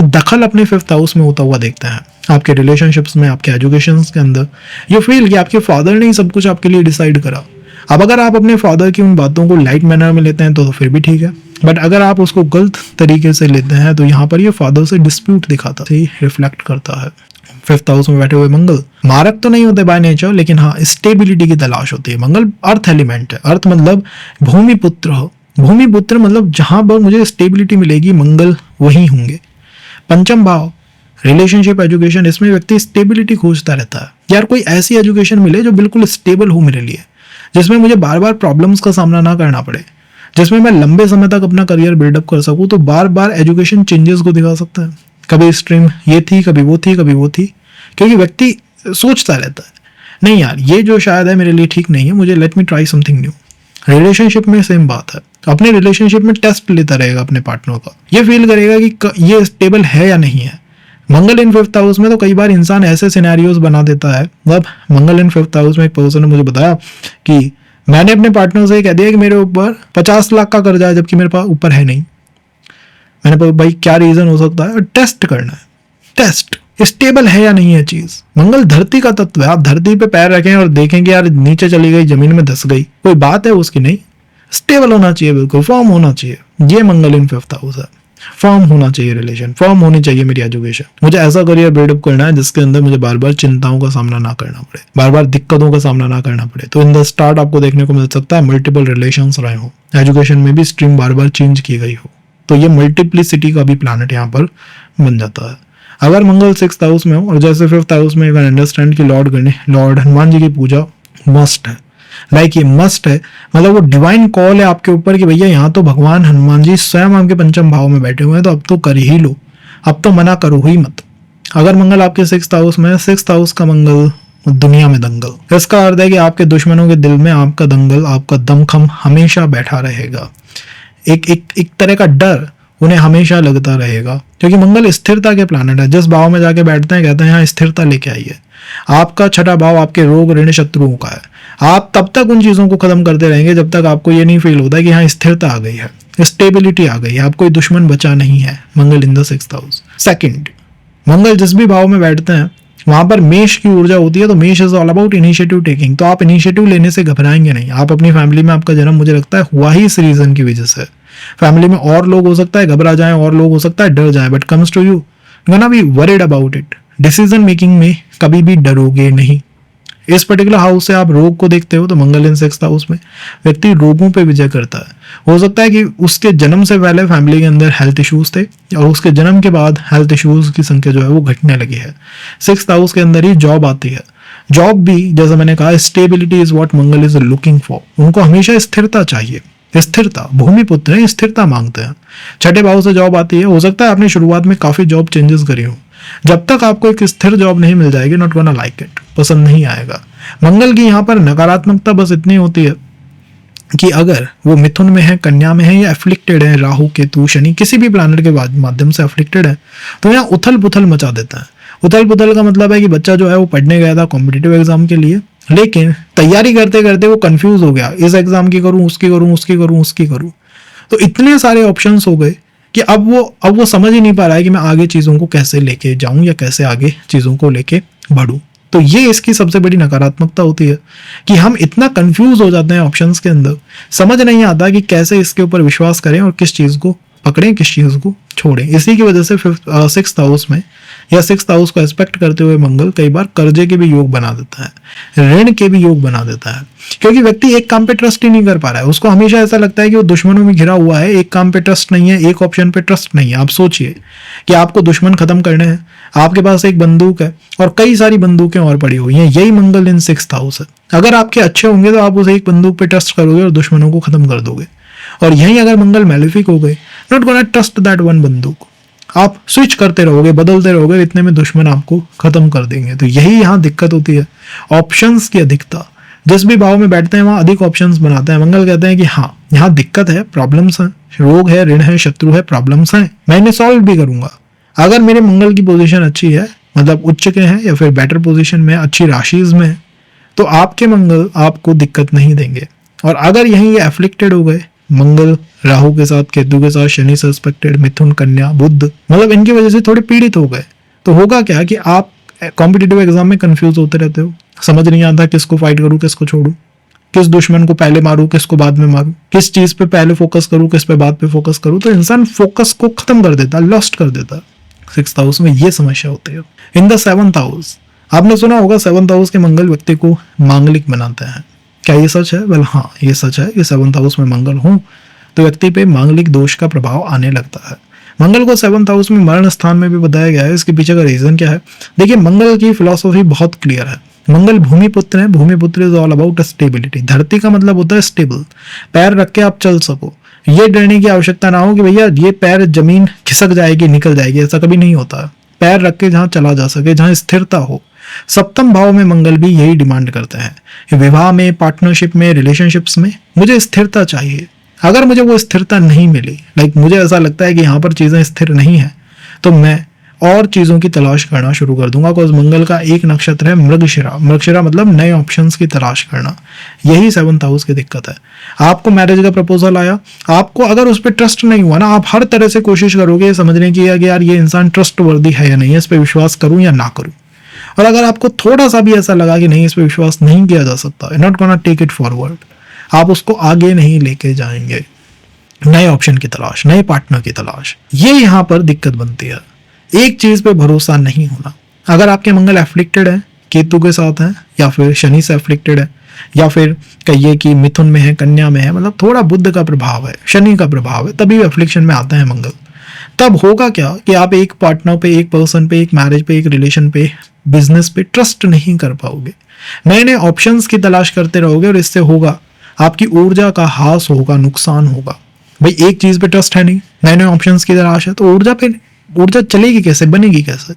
दखल अपने फिफ्थ हाउस में होता हुआ देखते हैं आपके रिलेशनशिप्स में, आपके एजुकेशन के अंदर। यू फील कि आपके फादर ने ही सब कुछ आपके लिए डिसाइड करा। अब अगर आप अपने फादर की उन बातों को लाइट मैनर में लेते हैं तो फिर भी ठीक है, बट अगर आप उसको गलत तरीके से लेते हैं तो यहाँ पर ये फादर से डिस्प्यूट दिखाता है, रिफ्लेक्ट करता है। फिफ्थ हाउस में बैठे हुए मंगल मारक तो नहीं होते बाय नेचर, लेकिन हाँ स्टेबिलिटी की तलाश होती है। मंगल अर्थ एलिमेंट है, अर्थ मतलब भूमिपुत्र हो, भूमिपुत्र मतलब जहां पर मुझे स्टेबिलिटी मिलेगी मंगल वहीं होंगे। पंचम भाव रिलेशनशिप, एजुकेशन, इसमें व्यक्ति स्टेबिलिटी खोजता रहता है। यार कोई ऐसी एजुकेशन मिले जो बिल्कुल स्टेबल हो मेरे लिए, जिसमें मुझे बार बार प्रॉब्लम्स का सामना ना करना पड़े, जिसमें मैं लंबे समय तक अपना करियर बिल्डअप कर सकूं। तो बार बार एजुकेशन चेंजेस को दिखा सकता है, कभी स्ट्रीम ये थी, कभी वो थी, कभी वो थी, क्योंकि व्यक्ति सोचता रहता है नहीं यार ये जो शायद है मेरे लिए ठीक नहीं है, मुझे let me try something new. Relationship में सेम बात है, अपने रिलेशनशिप में टेस्ट लेता रहेगा अपने पार्टनर का, ये फील करेगा कि ये स्टेबल है या नहीं है। मंगल इन फिफ्थ हाउस में तो कई बार इंसान ऐसे सिनेरियोज बना देता है। मतलब मंगल इन फिफ्थ हाउस में एक पर्सन ने मुझे बताया कि मैंने अपने पार्टनर से कह दिया कि मेरे ऊपर 50 लाख का कर्जा है, जबकि मेरे पास ऊपर है नहीं। मैंने कहा भाई क्या रीजन हो सकता है, टेस्ट करना है, टेस्ट स्टेबल है या नहीं है चीज। मंगल धरती का तत्व है, आप धरती पे पैर रखें और देखें कि यार नीचे चली गई, जमीन में धस गई, कोई बात है उसकी नहीं, स्टेबल होना चाहिए, बिल्कुल फर्म होना चाहिए। ये मंगल इन फिफ्थ हाउस है, फर्म होना चाहिए रिलेशन, फर्म होनी चाहिए मेरी एजुकेशन, मुझे ऐसा करियर बिल्डअप करना है जिसके अंदर मुझे बार बार चिंताओं का सामना ना करना पड़े, बार बार दिक्कतों का सामना ना करना पड़े। तो इन द स्टार्ट आपको देखने को मिल सकता है मल्टीपल रिलेशंस रहे हो, एजुकेशन में भी स्ट्रीम बार बार चेंज की गई हो, तो ये मल्टीप्लिसिटी का भी प्लैनेट यहाँ पर बन जाता है। अगर मंगल सिक्स्थ हाउस में हो, और जैसे फिफ्थ हाउस में अंडरस्टैंड की लॉर्ड हनुमान जी की पूजा मस्ट है, लाइक ये मस्ट है, मतलब वो डिवाइन कॉल है आपके ऊपर कि भैया यहाँ तो भगवान हनुमान जी स्वयं आपके पंचम भाव में बैठे हुए हैं, तो अब तो कर ही लो, अब तो मना करो ही मत। अगर मंगल आपके सिक्स्थ हाउस में है, सिक्स्थ हाउस का मंगल दुनिया में दंगल, इसका अर्थ है कि आपके दुश्मनों के दिल में आपका दंगल, आपका दमखम हमेशा बैठा रहेगा, एक तरह का डर उन्हें हमेशा लगता रहेगा, क्योंकि मंगल स्थिरता के प्लैनेट है। जिस भाव में जाके बैठते हैं कहते हैं यहाँ स्थिरता लेके आई है। आपका छठा भाव आपके रोग ऋण शत्रुओं का है। आप तब तक उन चीजों को खत्म करते रहेंगे जब तक आपको ये नहीं फील होता है कि यहाँ स्थिरता आ गई है। स्टेबिलिटी आ गई, आप कोई दुश्मन बचा नहीं है, Mangal in the 6th house. Second, Mangal जिस भी भाव में बैठते हैं वहां पर मेष की ऊर्जा होती है, तो मेष is all about initiative taking. तो आप इनिशिएटिव लेने से घबराएंगे नहीं। आप अपनी फैमिली में, आपका जन्म मुझे लगता है हुआ ही इस रीजन की वजह से। फैमिली में और लोग हो सकता है घबरा जाएं, और लोग हो सकता है डर जाएं, but comes to you gonna be worried about it. Decision making में कभी भी डरोगे नहीं। इस पर्टिकुलर हाउस से आप रोग को देखते हो, तो मंगल इन 6th हाउस में व्यक्ति रोगों पे विजय करता है। हो सकता है कि उसके जन्म से पहले फैमिली के अंदर हेल्थ इश्यूज थे, और उसके जन्म के बाद हेल्थ इश्यूज की संख्या जो है वो घटने लगी है। 6th हाउस के अंदर ही जॉब आती है। जॉब भी जैसा मैंने कहा, stability is what Mangal is looking for. उनको हमेशा स्थिरता चाहिए, स्थिरता। भूमि पुत्र है, स्थिरता मांगते हैं। 6ठे भाव से जॉब आती है। हो सकता है आपने शुरुआत में काफी जॉब चेंजेस करी हो, जब तक आपको एक स्थिर जॉब नहीं मिल जाएगी, नॉट गोना लाइक इट, पसंद नहीं आएगा। मंगल की यहाँ पर नकारात्मकता बस इतनी होती है कि अगर वो मिथुन में है, कन्या में है, या अफ्लिक्टेड है, राहु केतु शनि किसी भी प्लैनेट के माध्यम से अफ्लिक्टेड है, तो यहाँ उथल पुथल मचा देता है। उथल पुथल का मतलब है कि बच्चा जो है वो पढ़ने गया था कॉम्पिटिटिव एग्जाम के लिए, लेकिन तैयारी करते करते वो कंफ्यूज हो गया, इस एग्जाम की करूं, उसकी करूं, उसकी करूं, उसकी करूं। तो इतने सारे ऑप्शंस हो गए कि अब वो समझ ही नहीं पा रहा है कि मैं आगे चीज़ों को कैसे लेके जाऊं या कैसे आगे चीज़ों को लेके बढ़ूं। तो ये इसकी सबसे बड़ी नकारात्मकता होती है कि हम इतना कंफ्यूज हो जाते हैं ऑप्शंस के अंदर, समझ नहीं आता कि कैसे इसके ऊपर विश्वास करें और किस चीज़ को पकड़ें, किस चीज़ को छोड़ें। इसी की वजह से 6th हाउस में या 6th हाउस को एस्पेक्ट करते हुए मंगल कई बार कर्जे के भी योग बना देता है, ऋण के भी योग बना देता है, क्योंकि व्यक्ति एक काम पे ट्रस्ट ही नहीं कर पा रहा है। उसको हमेशा ऐसा लगता है कि वो दुश्मनों में घिरा हुआ है, एक काम पे ट्रस्ट नहीं है, एक ऑप्शन पे ट्रस्ट नहीं है। आप सोचिए कि आपको दुश्मन खत्म करने हैं, आपके पास एक बंदूक है और कई सारी बंदूकें और पड़ी हुई हैं, यही मंगल इन 6th हाउस है। अगर आपके अच्छे होंगे तो आप उस एक बंदूक पे ट्रस्ट करोगे और दुश्मनों को खत्म कर दोगे। और यहीं अगर मंगल मैलेफिक हो गए, not gonna trust that one बंदूक, आप स्विच करते रहोगे, बदलते रहोगे, इतने में दुश्मन आपको खत्म कर देंगे। तो यही यहाँ दिक्कत होती है, ऑप्शंस की अधिकता। जिस भी भाव में बैठते हैं वहां अधिक ऑप्शंस बनाते हैं। मंगल कहते हैं कि हाँ, यहाँ दिक्कत है, प्रॉब्लम्स हैं, रोग है, ऋण है, शत्रु है, प्रॉब्लम्स हैं, मैं इन्हें सॉल्व भी करूंगा। अगर मेरे मंगल की पोजीशन अच्छी है, मतलब उच्च के हैं या फिर बेटर पोजीशन में, अच्छी राशिज में, तो आपके मंगल आपको दिक्कत नहीं देंगे। और अगर यहीं ये एफ्लिक्टेड हो गए, मंगल राहु के साथ, केतु के साथ, शनि सस्पेक्टेड, मिथुन, कन्या, बुध, मतलब इनकी वजह से थोड़े पीड़ित हो गए, तो होगा क्या कि आप कॉम्पिटिटिव एग्जाम में कंफ्यूज होते रहते हो, समझ नहीं आता किसको फाइट करूं, किसको छोड़ूं, किस दुश्मन को पहले मारूं, किसको बाद में मारूं, किस चीज पे पहले फोकस करूं, किस पे बाद पे फोकस करूं। तो इंसान फोकस को खत्म कर देता, लॉस्ट कर देता। 6th हाउस में ये समस्या होती है। इन द 7th हाउस, आपने सुना होगा 7th हाउस के मंगल व्यक्ति को मांगलिक बनाते हैं। क्या ये सच है? वेल हाँ, ये सच है कि 7th हाउस में मंगल हो तो व्यक्ति पे मांगलिक दोष का प्रभाव आने लगता है। मंगल को 7th हाउस में मरण स्थान में भी बताया गया है। इसके पीछे का रीजन क्या है? देखिए, मंगल की फिलॉसफी बहुत क्लियर है। मंगल भूमि पुत्र है। भूमि पुत्र इज ऑल अबाउट स्टेबिलिटी। धरती का मतलब होता है स्टेबल, पैर रख के आप चल सको, ये डरने की आवश्यकता ना हो कि भैया ये पैर जमीन खिसक जाएगी, निकल जाएगी, ऐसा कभी नहीं होता है। पैर रख के जहाँ चला जा सके, जहाँ स्थिरता हो। 7th भाव में मंगल भी यही डिमांड करते हैं। विवाह में, पार्टनरशिप में, रिलेशनशिप्स में मुझे स्थिरता चाहिए। अगर मुझे वो स्थिरता नहीं मिली, मुझे ऐसा लगता है कि यहाँ पर चीजें स्थिर नहीं है, तो मैं और चीजों की तलाश करना शुरू कर दूंगा। बिकॉज मंगल का एक नक्षत्र है मृगशिरा। मृगशिरा मतलब नए ऑप्शंस की तलाश करना। यही 7th हाउस की दिक्कत है। आपको मैरिज का प्रपोजल आया, आपको अगर उस पर ट्रस्ट नहीं हुआ ना, आप हर तरह से कोशिश करोगे समझने की यार ये इंसान ट्रस्ट वर्दी है या नहीं है, इस पर विश्वास करूं या ना करूं। और अगर आपको थोड़ा सा भी ऐसा लगा कि नहीं, इस पर विश्वास नहीं किया जा सकता, not gonna take it forward, आप उसको आगे नहीं लेके जाएंगे। नए ऑप्शन की तलाश, नए पार्टनर की तलाश, ये यहाँ पर दिक्कत बनती है। एक चीज पे भरोसा नहीं होना। अगर आपके मंगल एफ्लिक्टेड है, केतु के साथ है, या फिर शनि से एफ्लिक्टेड है, या फिर कहिए कि मिथुन में है, कन्या में है, मतलब थोड़ा बुध का प्रभाव है, शनि का प्रभाव है, तभी एफ्लिक्शन में आता है मंगल। तब होगा क्या कि आप एक पार्टनर पे, एक पर्सन पे, एक मैरिज पे, एक रिलेशन पे, बिजनेस पे ट्रस्ट नहीं कर पाओगे। नए नए ऑप्शंस की तलाश करते रहोगे और इससे होगा आपकी ऊर्जा का हास होगा, नुकसान होगा। भाई एक चीज पे ट्रस्ट है नहीं, नए नए ऑप्शंस की तलाश है, तो ऊर्जा चलेगी कैसे, बनेगी कैसे?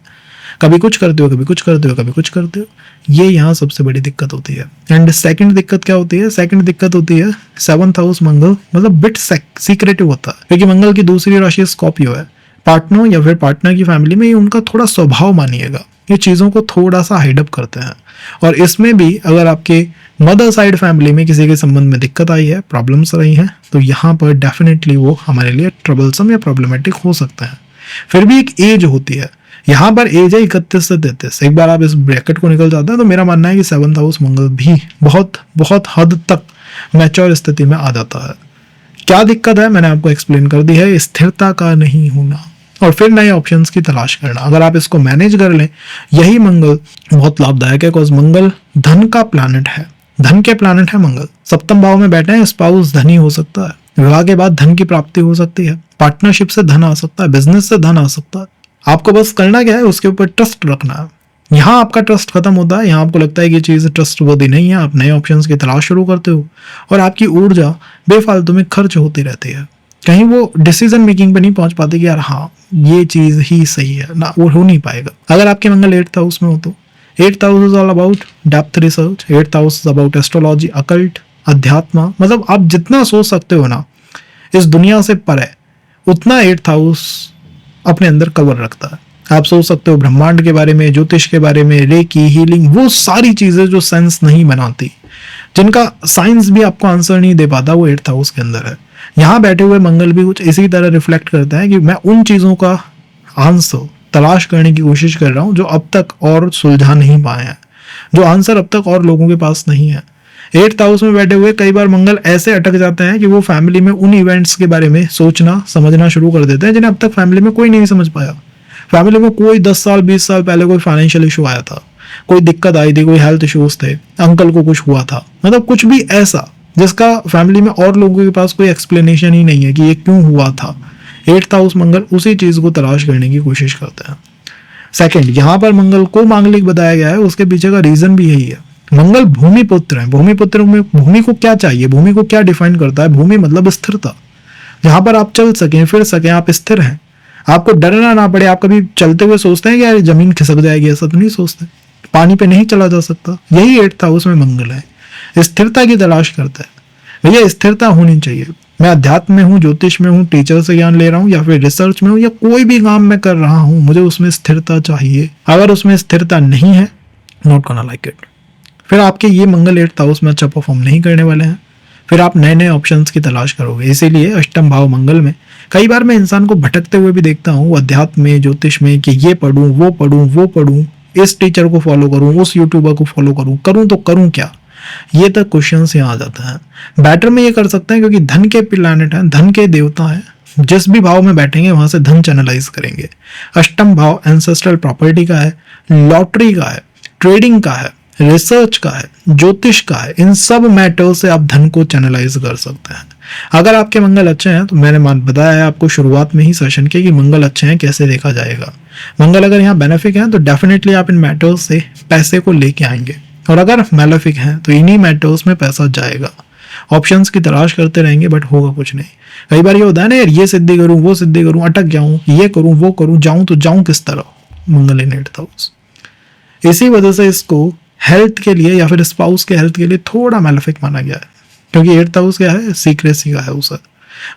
कभी कुछ करते हो, कभी कुछ करते हो, कभी कुछ करते हो। ये यहाँ सबसे बड़ी दिक्कत होती है। एंड सेकंड दिक्कत क्या होती है? सेकंड दिक्कत होती है 7th हाउस मंगल मतलब बिट सीक्रेटिव होता है, क्योंकि मंगल की दूसरी राशि स्कॉर्पियो है। पार्टनर या फिर पार्टनर की फैमिली में ये उनका थोड़ा स्वभाव मानिएगा, ये चीज़ों को थोड़ा सा हाइड अप करते हैं। और इसमें भी अगर आपके मदर साइड फैमिली में किसी के संबंध में दिक्कत आई है, प्रॉब्लम्स रही हैं, तो यहाँ पर डेफिनेटली वो हमारे लिए ट्रबलसम या प्रॉब्लमेटिक हो सकते हैं। फिर भी एक एज होती है, यहाँ पर एज है 31 से 33। एक बार आप इस ब्रैकेट को निकल जाते हैं तो मेरा मानना है कि 7th हाउस मंगल भी बहुत बहुत हद तक मैच्योर स्थिति में आ जाता है। क्या दिक्कत है मैंने आपको एक्सप्लेन कर दी है, स्थिरता का नहीं होना और फिर नए ऑप्शंस की तलाश करना। अगर आप इसको मैनेज कर लें, यही मंगल बहुत लाभदायक है, बिकॉज मंगल धन का प्लैनेट है, धन के प्लैनेट है मंगल। सप्तम भाव में बैठे हैं, स्पाउस धनी हो सकता है, विवाह के बाद धन की प्राप्ति हो सकती है, पार्टनरशिप से धन आ सकता है, बिजनेस से धन आ सकता है। आपको बस करना क्या है, उसके ऊपर ट्रस्ट रखना है। यहाँ आपका ट्रस्ट खत्म होता है, यहाँ आपको लगता है कि चीज ट्रस्ट वर्दी नहीं है, आप नए ऑप्शंस की तलाश शुरू करते हो और आपकी ऊर्जा बेफालतू में खर्च होती रहती है। कहीं वो डिसीजन मेकिंग पे नहीं पहुंच पाते कि यार हाँ ये चीज ही सही है ना, वो हो नहीं पाएगा। अगर आपके मंगल 8th हाउस में हो तो 8th house is all about depth research, 8th house is about astrology, occult, अध्यात्म। मतलब आप जितना सोच सकते हो ना इस दुनिया से परे, उतना 8th हाउस अपने अंदर कवर रखता है। आप सोच सकते हो ब्रह्मांड के बारे में, ज्योतिष के बारे में, रेकी, हीलिंग, वो सारी चीजें जो साइंस नहीं बनाती, जिनका साइंस भी आपको आंसर नहीं दे पाता, वो 8th हाउस के अंदर है। यहाँ बैठे हुए मंगल भी कुछ इसी तरह रिफ्लेक्ट करता है कि मैं उन चीजों का आंसर तलाश करने की कोशिश कर रहा हूँ जो अब तक और सुलझा नहीं पाए हैं, जो आंसर अब तक और लोगों के पास नहीं है। 8th हाउस में बैठे हुए कई बार मंगल ऐसे अटक जाते हैं कि वो फैमिली में उन इवेंट्स के बारे में सोचना समझना शुरू कर देते हैं जिन्हें अब तक फैमिली में कोई नहीं समझ पाया। फैमिली में कोई 10 साल 20 साल पहले कोई फाइनेंशियल इशू आया था, कोई दिक्कत आई थी, कोई हेल्थ इश्यूज थे, अंकल को कुछ हुआ था, मतलब कुछ भी ऐसा जिसका फैमिली में और लोगों के पास कोई एक्सप्लेनेशन ही नहीं है कि ये क्यों हुआ था। 8th हाउस मंगल उसी चीज को तलाश करने की कोशिश करते हैं। सेकंड, यहाँ पर मंगल को मांगलिक बताया गया है, उसके पीछे का रीजन भी यही है। मंगल भूमि पुत्र है। भूमि पुत्र में भूमि को क्या चाहिए, भूमि को क्या डिफाइन करता है? भूमि मतलब स्थिरता, जहां पर आप चल सकें, फिर सकें, आप स्थिर हैं, आपको डरना ना पड़े। आप कभी चलते हुए सोचते हैं कि यार जमीन खिसक जाएगी, ऐसा तो नहीं सोचते। पानी पे नहीं चला जा सकता, यही 8th हाउस में मंगल है, स्थिरता की तलाश करता है। भैया स्थिरता होनी चाहिए। मैं अध्यात्म में हूँ, ज्योतिष में हूँ, टीचर से ज्ञान ले रहा हूँ या फिर रिसर्च में हूँ या कोई भी काम मैं कर रहा हूँ, मुझे उसमें स्थिरता चाहिए। अगर उसमें स्थिरता नहीं है, नॉट गोना लाइक इट। फिर आपके ये मंगल 8th हाउस में अच्छा परफॉर्म नहीं करने वाले हैं, फिर आप नए नए ऑप्शंस की तलाश करोगे। इसीलिए अष्टम भाव मंगल में कई बार मैं इंसान को भटकते हुए भी देखता हूँ अध्यात्म में, ज्योतिष में, कि ये पढ़ूं, वो पढ़ूं, वो पढ़ूं, इस टीचर को फॉलो करूं, उस यूट्यूबर को फॉलो करूं तो करूं क्या, ये तक क्वेश्चंस यहाँ आ जाता है। बेटर में ये कर सकते हैं क्योंकि धन के प्लैनेट हैं, धन के देवता हैं, जिस भी भाव में बैठेंगे वहां से धन चैनलाइज करेंगे। अष्टम भाव एंसेस्ट्रल प्रॉपर्टी का है, लॉटरी का है, ट्रेडिंग का है, रिसर्च का है, ज्योतिष का है। इन सब मैटर से आप धन को चैनलाइज कर सकते हैं। अगर आपके मंगल अच्छे हैं तो मैंने बताया है आपको शुरुआत में ही सेशन के कि मंगल अच्छे हैं कैसे देखा जाएगा। मंगल अगर यहाँ बेनिफिक है तो डेफिनेटली आप इन मैटर्स से पैसे को लेके आएंगे, और अगर मैलेफिक हैं तो इन्हीं मैटर्स में पैसा जाएगा। ऑप्शंस की तलाश करते रहेंगे बट होगा कुछ नहीं। कई बार ये होता है ना यार, ये सिद्धि करूं, वो सिद्धि करूं, अटक जाऊं, ये करूं, वो करूं, जाऊं तो जाऊं किस तरह। मंगल इन 8th हाउस, इसी वजह से इसको हेल्थ के लिए या फिर स्पाउस के हेल्थ के लिए थोड़ा मैलेफिक माना गया है, क्योंकि 8th हाउस क्या है, सीक्रेसी का है उसे।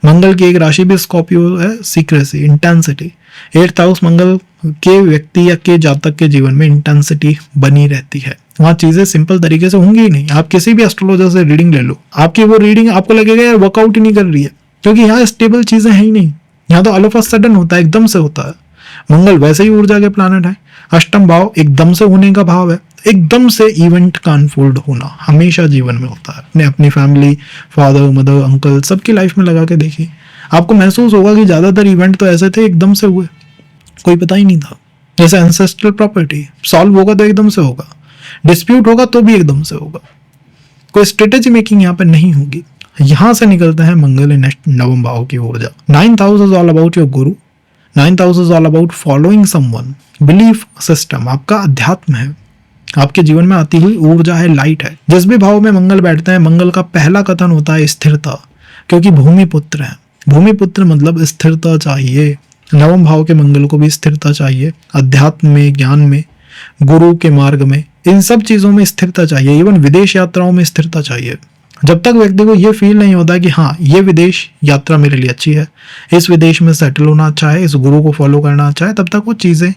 मंगल की एक राशि भी स्कॉर्पियो है, सीक्रेसी, इंटेंसिटी। 8th हाउस मंगल के व्यक्ति या के जातक के जीवन में इंटेंसिटी बनी रहती है। वहां चीजें सिंपल तरीके से होंगी ही नहीं। आप किसी भी एस्ट्रोलॉजर से रीडिंग ले लो, आपकी वो रीडिंग आपको लगेगा यार वर्कआउट ही नहीं कर रही है, क्योंकि यहाँ स्टेबल चीजें हैं ही नहीं। यहाँ तो ऑल ऑफ अ सडन होता है, एकदम से होता है। मंगल वैसे ही ऊर्जा के प्लैनेट है। अष्टम भाव एकदम से होने का भाव है, एकदम से इवेंट का अनफोल्ड होना हमेशा जीवन में होता है। ने अपनी फैमिली, फादर, मदर, अंकल सबकी लाइफ में लगा के देखिए, आपको महसूस होगा कि ज्यादातर इवेंट तो ऐसे थे एकदम से हुए, कोई पता ही नहीं था। जैसे एंसेस्ट्रल प्रॉपर्टी सॉल्व होगा तो एकदम से होगा, डिस्प्यूट होगा तो भी एकदम से होगा, कोई स्ट्रेटेजी मेकिंग यहाँ पर नहीं होगी। यहां से निकलता है मंगल इन नवम भाव की ऊर्जा। 9th house is all about your Guru, 9th house is all about following someone, belief system, आपका अध्यात्म है, आपके जीवन में आती हुई ऊर्जा है, लाइट है। जिस भी भाव में मंगल बैठते हैं, मंगल का पहला कथन होता है स्थिरता, क्योंकि भूमि पुत्र है। भूमि पुत्र मतलब स्थिरता चाहिए। नवम भाव के मंगल को भी स्थिरता चाहिए, अध्यात्म में, ज्ञान में, गुरु के मार्ग में, इन सब चीजों में स्थिरता चाहिए। इवन विदेश यात्राओं में स्थिरता चाहिए। जब तक व्यक्ति को ये फील नहीं होता कि हाँ ये विदेश यात्रा मेरे लिए अच्छी है, इस विदेश में सेटल होना अच्छा है, इस गुरु को फॉलो करना अच्छा है, तब तक वो चीजें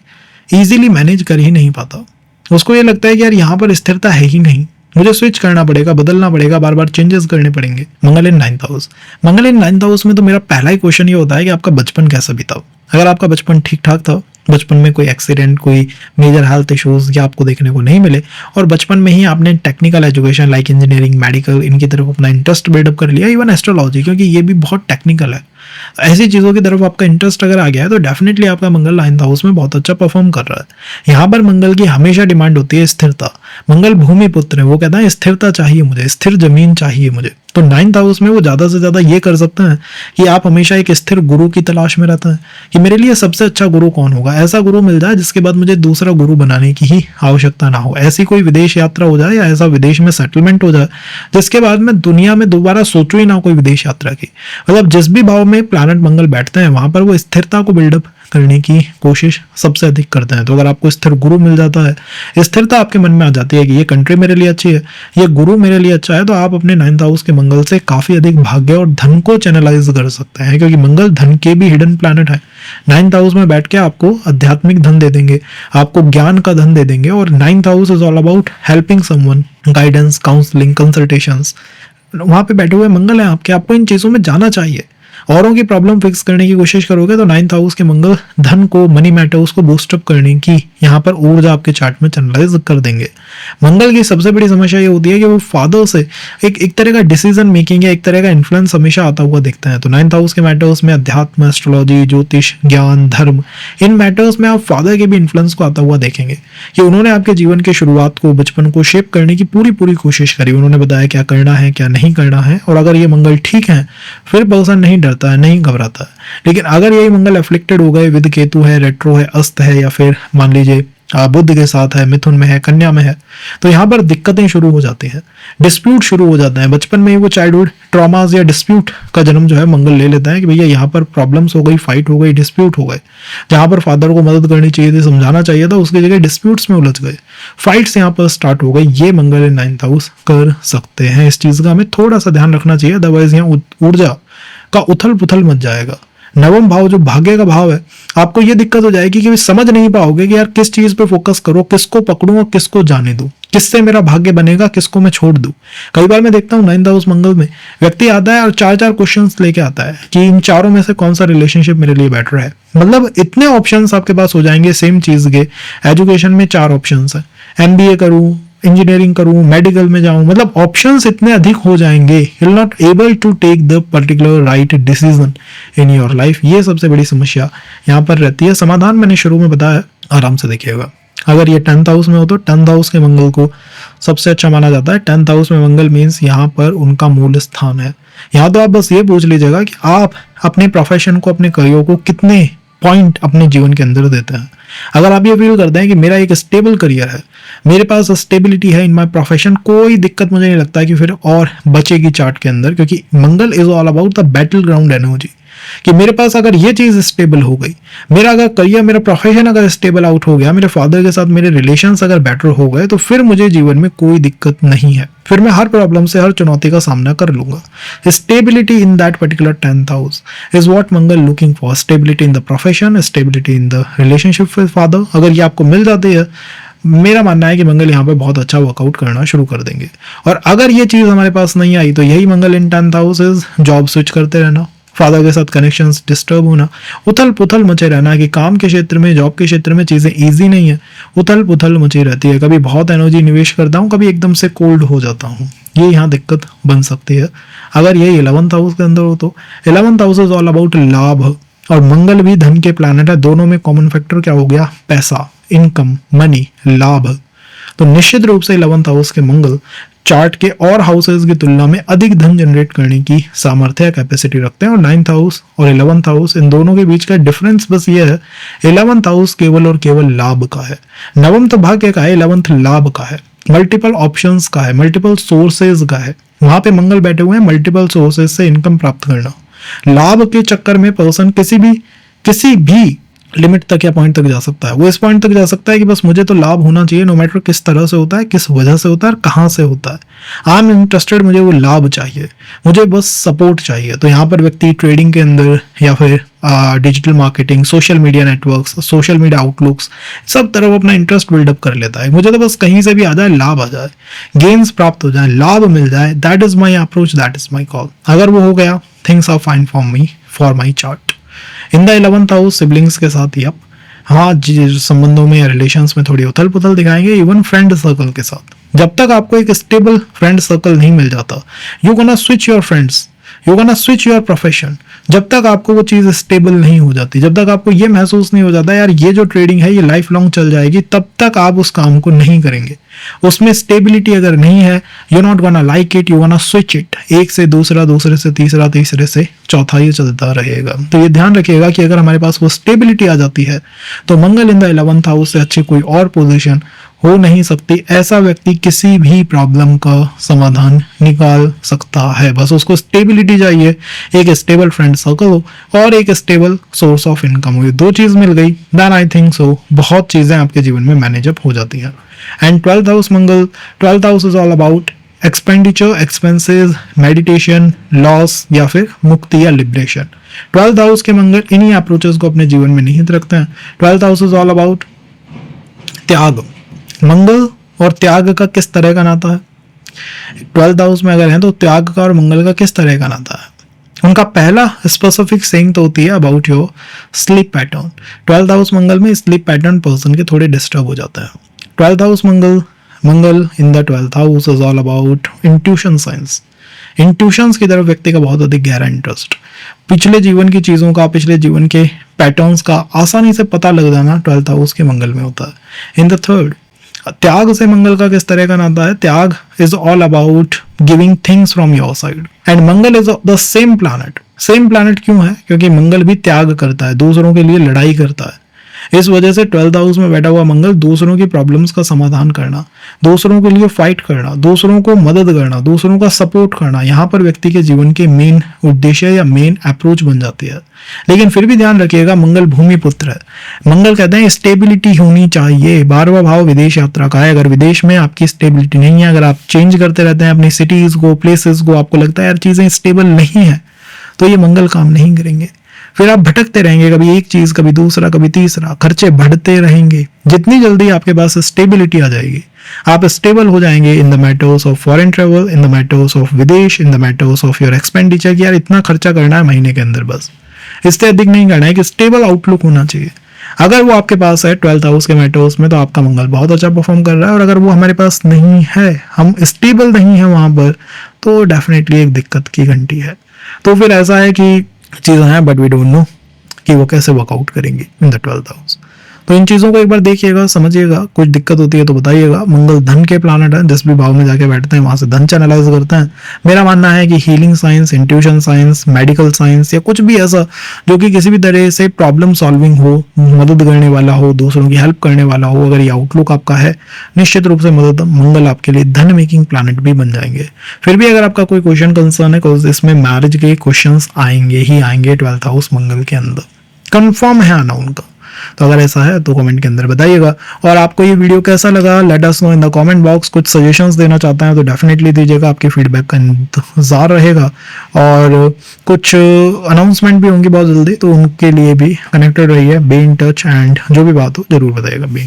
इजीली मैनेज कर ही नहीं पाता। उसको ये लगता है कि यार यहाँ पर स्थिरता है ही नहीं, मुझे स्विच करना पड़ेगा, बदलना पड़ेगा, बार बार चेंजेस करने पड़ेंगे। मंगल इन 9th हाउस, मंगल इन 9th हाउस में तो मेरा पहला ही क्वेश्चन ये होता है कि आपका बचपन कैसा बीता। अगर आपका बचपन ठीक ठाक था, बचपन में कोई एक्सीडेंट, कोई मेजर हेल्थ इश्यूज या आपको देखने को नहीं मिले, और बचपन में ही आपने technical education like engineering, medical, इनकी तरफ अपना इंटरेस्ट बिल्डअप कर लिया, इवन एस्ट्रोलॉजी, क्योंकि ये भी बहुत टेक्निकल है, ऐसी चीज़ों की तरफ आपका इंटरेस्ट अगर आ गया है तो डेफिनेटली आपका मंगल 9th हाउस में बहुत अच्छा परफॉर्म कर रहा है। यहाँ पर मंगल की हमेशा डिमांड होती है स्थिरता। मंगल भूमि पुत्र है, वो कहता है स्थिरता चाहिए मुझे, स्थिर जमीन चाहिए मुझे। तो 9th हाउस में वो ज़्यादा से ज़्यादा ये कर सकते हैं कि आप हमेशा एक स्थिर गुरु की तलाश में रहते हैं कि मेरे लिए सबसे अच्छा गुरु कौन होगा, ऐसा गुरु मिल जाए जिसके बाद मुझे दूसरा गुरु बनाने की ही आवश्यकता ना हो, ऐसी कोई विदेश यात्रा हो जाए या ऐसा विदेश में सेटलमेंट हो जाए जिसके बाद मैं दुनिया में दोबारा सोचूं ही ना कोई विदेश यात्रा की। मतलब जिस भी भाव में प्लैनेट मंगल बैठते हैं वहां पर वो स्थिरता को बिल्डअप करने की कोशिश सबसे अधिक करते हैं। तो अगर आपको स्थिर गुरु मिल जाता है, स्थिरता आपके मन में आ जाती है कि ये कंट्री मेरे लिए अच्छी है, ये गुरु मेरे लिए अच्छा है, तो आप अपने 9th हाउस के मंगल से काफी अधिक भाग्य और धन को चैनलाइज कर सकते हैं, क्योंकि मंगल धन के भी हिडन प्लैनेट है। 9th हाउस में बैठ के आपको आध्यात्मिक धन दे देंगे, आपको ज्ञान का धन दे देंगे। और 9th house is all about helping someone, guidance, counselling, consultations. वहां पे बैठे हुए मंगल है आपके, आपको इन चीजों में जाना चाहिए। औरों की प्रॉब्लम फिक्स करने की कोशिश करोगे तो 9th हाउस के मंगल धन को, मनी मैटर्स को बूस्टअप करने की यहाँ पर ऊर्जा आपके चार्ट में चैनलाइज कर देंगे। मंगल की सबसे बड़ी समस्या ये होती है कि वो फादर से एक तरह का डिसीजन मेकिंग या एक तरह का इन्फ्लुएंस हमेशा आता हुआ दिखता है। तो 9th हाउस के मैटर्स में अध्यात्म, एस्ट्रोलॉजी, ज्योतिष, ज्ञान, धर्म, इन मैटर्स में आप फादर के भी इन्फ्लुएंस को आता हुआ देखेंगे कि उन्होंने आपके जीवन की शुरुआत को, बचपन को शेप करने की पूरी कोशिश करी। उन्होंने बताया क्या करना है, क्या नहीं करना है, और अगर ये मंगल ठीक है फिर पर्सन नहीं डरता है, नहीं घबराता है। लेकिन अगर यही मंगल एफ्लिक्टेड हो गए, विद केतु है, रेट्रो है, अस्त है, या फिर मान लीजिए बुध के साथ है, मिथुन में है, कन्या में है, तो यहाँ पर दिक्कतें शुरू हो जाती हैं, डिस्प्यूट शुरू हो जाते हैं। बचपन में ही वो चाइल्डहुड ट्रॉमास या डिस्प्यूट का जन्म जो है मंगल ले लेता है कि भैया यहाँ पर प्रॉब्लम्स हो गई, फाइट हो गई, डिस्प्यूट हो गए। जहाँ पर फादर को मदद करनी चाहिए थी, समझाना चाहिए था, उसकी जगह डिस्प्यूट्स में उलझ गए, फाइट्स यहाँ पर स्टार्ट हो गई। ये मंगल इन 9th हाउस कर सकते हैं। इस चीज का हमें थोड़ा सा ध्यान रखना चाहिए, अदरवाइज यहाँ ऊर्जा का उथल पुथल मच जाएगा। नवम भाव जो भाग्य का भाव है, आपको ये दिक्कत हो जाएगी कि समझ नहीं पाओगे कि यार किस चीज पे फोकस करो, किसको पकड़ूं और किसको जाने दूं, किससे मेरा भाग्य बनेगा, किसको मैं छोड़ दूं। कई बार मैं देखता हूँ 9th हाउस मंगल में व्यक्ति आता है और 4 क्वेश्चंस लेके आता है कि इन चारों में से कौन सा रिलेशनशिप मेरे लिए बेटर है। मतलब इतने ऑप्शंस आपके पास हो जाएंगे सेम चीज के। एजुकेशन में 4 ऑप्शंस है, MBA करूं, इंजीनियरिंग करूं, मेडिकल में जाऊं, मतलब ऑप्शंस इतने अधिक हो जाएंगे, you will not able to take the particular right decision in your life. ये सबसे बड़ी समस्या यहाँ पर रहती है। समाधान मैंने शुरू में बताया, आराम से देखिएगा। अगर ये 10th हाउस में हो तो 10th हाउस के मंगल को सबसे अच्छा माना जाता है। 10th हाउस में मंगल मीन्स यहाँ पर उनका मूल स्थान है। यहाँ तो आप बस ये पूछ लीजिएगा कि आप अपने प्रोफेशन को, अपने करियर को कितने पॉइंट अपने जीवन के अंदर देते हैं। अगर आप ये फील करते हैं कि मेरा एक स्टेबल करियर है, मेरे पास स्टेबिलिटी है इन माय प्रोफेशन, कोई दिक्कत मुझे नहीं लगता कि फिर और बचेगी चार्ट के अंदर, क्योंकि Mangal is all about the battle ground energy. कि मेरे पास अगर ये चीज स्टेबल हो गई, मेरा अगर करियर, मेरा प्रोफेशन अगर स्टेबल आउट हो गया, मेरे फादर के साथ मेरे रिलेशंस अगर बेटर हो गए, तो फिर मुझे जीवन में कोई दिक्कत नहीं है, फिर मैं हर प्रॉब्लम से, हर चुनौती का सामना कर लूंगा। Stability in that particular 10th house is what Mangal looking for. Stability in the profession, stability in the relationship with father, अगर ये आपको मिल जाती है, मेरा मानना है कि मंगल यहाँ पे बहुत अच्छा वर्कआउट करना शुरू कर देंगे। और अगर ये चीज हमारे पास नहीं आई तो यही मंगल इन 10th house is job switch करते रहना, फादर के साथ कनेक्शंस डिस्टर्ब होना, उथल पुथल मचे रहना कि काम के क्षेत्र में, जॉब के क्षेत्र में चीजें इजी नहीं है, उथल पुथल मची रहती है। कभी बहुत एनर्जी निवेश करता हूँ, कभी एकदम से कोल्ड हो जाता हूँ, ये यहाँ दिक्कत बन सकती है। अगर ये 11th हाउस के अंदर हो तो 11th house is all about लाभ, और मंगल भी धन के प्लैनेट है। दोनों में कॉमन फैक्टर क्या हो गया? पैसा, इनकम, मनी, लाभ। तो निश्चित रूप से 11th हाउस के मंगल चार्ट के और हाउसेस की तुलना में अधिक धन जनरेट करने की सामर्थ्य या कैपेसिटी रखते हैं। और 9th हाउस और 11th हाउस, इन दोनों के बीच का डिफरेंस बस ये है, 11th हाउस केवल और केवल लाभ का है, 9th भाग्य का है, 11th लाभ का है, मल्टीपल ऑप्शंस का है, मल्टीपल सोर्सेज का है। वहां पे मंगल बैठे हुए हैं मल्टीपल सोर्सेज से इनकम प्राप्त करना। लाभ के चक्कर में पर्सन किसी भी लिमिट तक या पॉइंट तक जा सकता है। वो इस पॉइंट तक जा सकता है कि बस मुझे तो लाभ होना चाहिए, नो मैटर किस तरह से होता है, किस वजह से होता है, कहाँ से होता है। आई एम इंटरेस्टेड, मुझे वो लाभ चाहिए, मुझे बस सपोर्ट चाहिए। तो यहाँ पर व्यक्ति ट्रेडिंग के अंदर या फिर digital marketing, social media networks, social media outlooks, सब तरफ अपना इंटरेस्ट बिल्डअप कर लेता है। मुझे तो बस कहीं से भी आ जाए, लाभ आ जाए, गेन्स प्राप्त हो जाए, लाभ मिल जाए, that is my approach, that is my call. अगर वो हो गया, things are fine for me, for my chart. In the 11th house siblings के साथ ही हाँ संबंधों में या रिलेशंस में थोड़ी उथल पुथल दिखाएंगे, इवन फ्रेंड सर्कल के साथ। जब तक आपको एक स्टेबल फ्रेंड सर्कल नहीं मिल जाता, you gonna switch your friends, you gonna switch your profession. जब तक आपको वो चीज़ स्टेबल नहीं हो जाती, जब तक आपको ये महसूस नहीं हो जाता यार ये जो ट्रेडिंग है ये लाइफ लॉन्ग चल जाएगी, तब तक आप उस काम को नहीं करेंगे। उसमें स्टेबिलिटी अगर नहीं है, you not gonna like it, you gonna switch it. एक से दूसरा, दूसरे से तीसरा, तीसरे से चौथा, ये चलता रहेगा। तो ये ध्यान रखिएगा कि अगर हमारे पास वो स्टेबिलिटी आ जाती है तो मंगल इन द 11th हाउस से अच्छी कोई और पोजीशन हो नहीं सकती। ऐसा व्यक्ति किसी भी प्रॉब्लम का समाधान निकाल सकता है। बस उसको स्टेबिलिटी चाहिए, एक स्टेबल फ्रेंड सर्कल हो और एक स्टेबल सोर्स ऑफ इनकम हो। ये दो चीज मिल गई, देन आई थिंक सो बहुत चीजें आपके जीवन में मैनेजअप हो जाती हैं। And 12th house Mangal, 12th house is all about expenditure, expenses, meditation, loss या फिर मुक्ति या लिबरेशन। 12th हाउस के मंगल इन्हीं अप्रोचेस को अपने जीवन में निहित रखते हैं। 12th house is all about त्याग। मंगल और त्याग का किस तरह का नाता है? 12th हाउस में अगर है तो त्याग का और मंगल का किस तरह का नाता है? उनका पहला स्पेसिफिक सेइंग तो होती है about your sleep pattern. 12th house Mangal में स्लीप पैटर्न पर्सन के थोड़े डिस्टर्ब हो जाता है। 12th house Mangal in the 12th house is all about intuition science. Intuitions की तरफ व्यक्ति का बहुत अधिक गहरा इंटरेस्ट, पिछले जीवन की चीज़ों का, पिछले जीवन के पैटर्न्स का आसानी से पता लग जाना 12th हाउस के मंगल में होता है। इन द थर्ड, त्याग से मंगल का किस तरह का नाता है? त्याग is all about giving things from your side and Mangal is the same planet. Same planet क्यों है? क्योंकि मंगल भी त्याग करता है, दूसरों के लिए लड़ाई करता है। इस वजह से 12th हाउस में बैठा हुआ मंगल दूसरों की प्रॉब्लम्स का समाधान करना, दूसरों के लिए फाइट करना, दूसरों को मदद करना, दूसरों का सपोर्ट करना, यहाँ पर व्यक्ति के जीवन के मेन उद्देश्य या मेन अप्रोच बन जाती है। लेकिन फिर भी ध्यान रखिएगा, मंगल भूमि पुत्र है। मंगल कहते हैं स्टेबिलिटी होनी चाहिए। 12वां भाव विदेश यात्रा का है। अगर विदेश में आपकी स्टेबिलिटी नहीं है, अगर आप चेंज करते रहते हैं अपनी सिटीज को, प्लेसेस को, आपको लगता है यार चीजें स्टेबल नहीं है, तो ये मंगल काम नहीं करेंगे। फिर आप भटकते रहेंगे, कभी एक चीज, कभी दूसरा, कभी तीसरा, खर्चे बढ़ते रहेंगे। जितनी जल्दी आपके पास स्टेबिलिटी आ जाएगी, आप स्टेबल हो जाएंगे in the matters of foreign travel, in the matters of videsh, in the matters of your expenditure, कि यार इतना खर्चा करना है महीने के अंदर, बस इससे अधिक नहीं करना है, कि स्टेबल आउटलुक होना चाहिए। अगर वो आपके पास है 12th हाउस के मैटर्स में, तो आपका मंगल बहुत अच्छा परफॉर्म कर रहा है। और अगर वो हमारे पास नहीं है, हम स्टेबल नहीं है वहां पर, तो डेफिनेटली एक दिक्कत की घंटी है। तो फिर ऐसा है कि चीज़ें हैं बट वी डोंट नो कि वो कैसे वर्कआउट करेंगे इन द 12th हाउस। तो इन चीज़ों को एक बार देखिएगा, समझिएगा। कुछ दिक्कत होती है तो बताइएगा। मंगल धन के प्लानट है, जिस भी भाव में जाके बैठते हैं वहां से धन चैनलाइज करते हैं। मेरा मानना है कि healing science, intuition science, medical science या कुछ भी ऐसा जो कि किसी भी तरह से प्रॉब्लम सॉल्विंग हो, मदद करने वाला हो, दूसरों की हेल्प करने वाला हो, अगर ये आउटलुक आपका है, निश्चित रूप से मंगल आपके लिए धन मेकिंग प्लानट भी बन जाएंगे। फिर भी अगर आपका कोई क्वेश्चन कंसर्न है, इसमें मैरिज के क्वेश्चन आएंगे ही आएंगे 12th हाउस मंगल के अंदर, कंफर्म है आना उनका। तो अगर ऐसा है तो कमेंट के अंदर बताइएगा। और आपको ये वीडियो कैसा लगा, let us know in the comment box. कुछ सजेशंस देना चाहते हैं तो डेफिनेटली दीजिएगा, आपके फीडबैक का इंतजार रहेगा। और कुछ अनाउंसमेंट भी होंगी बहुत जल्दी, तो उनके लिए भी कनेक्टेड रहिए, बी इन टच, एंड जो भी बात हो जरूर बताइएगा। बी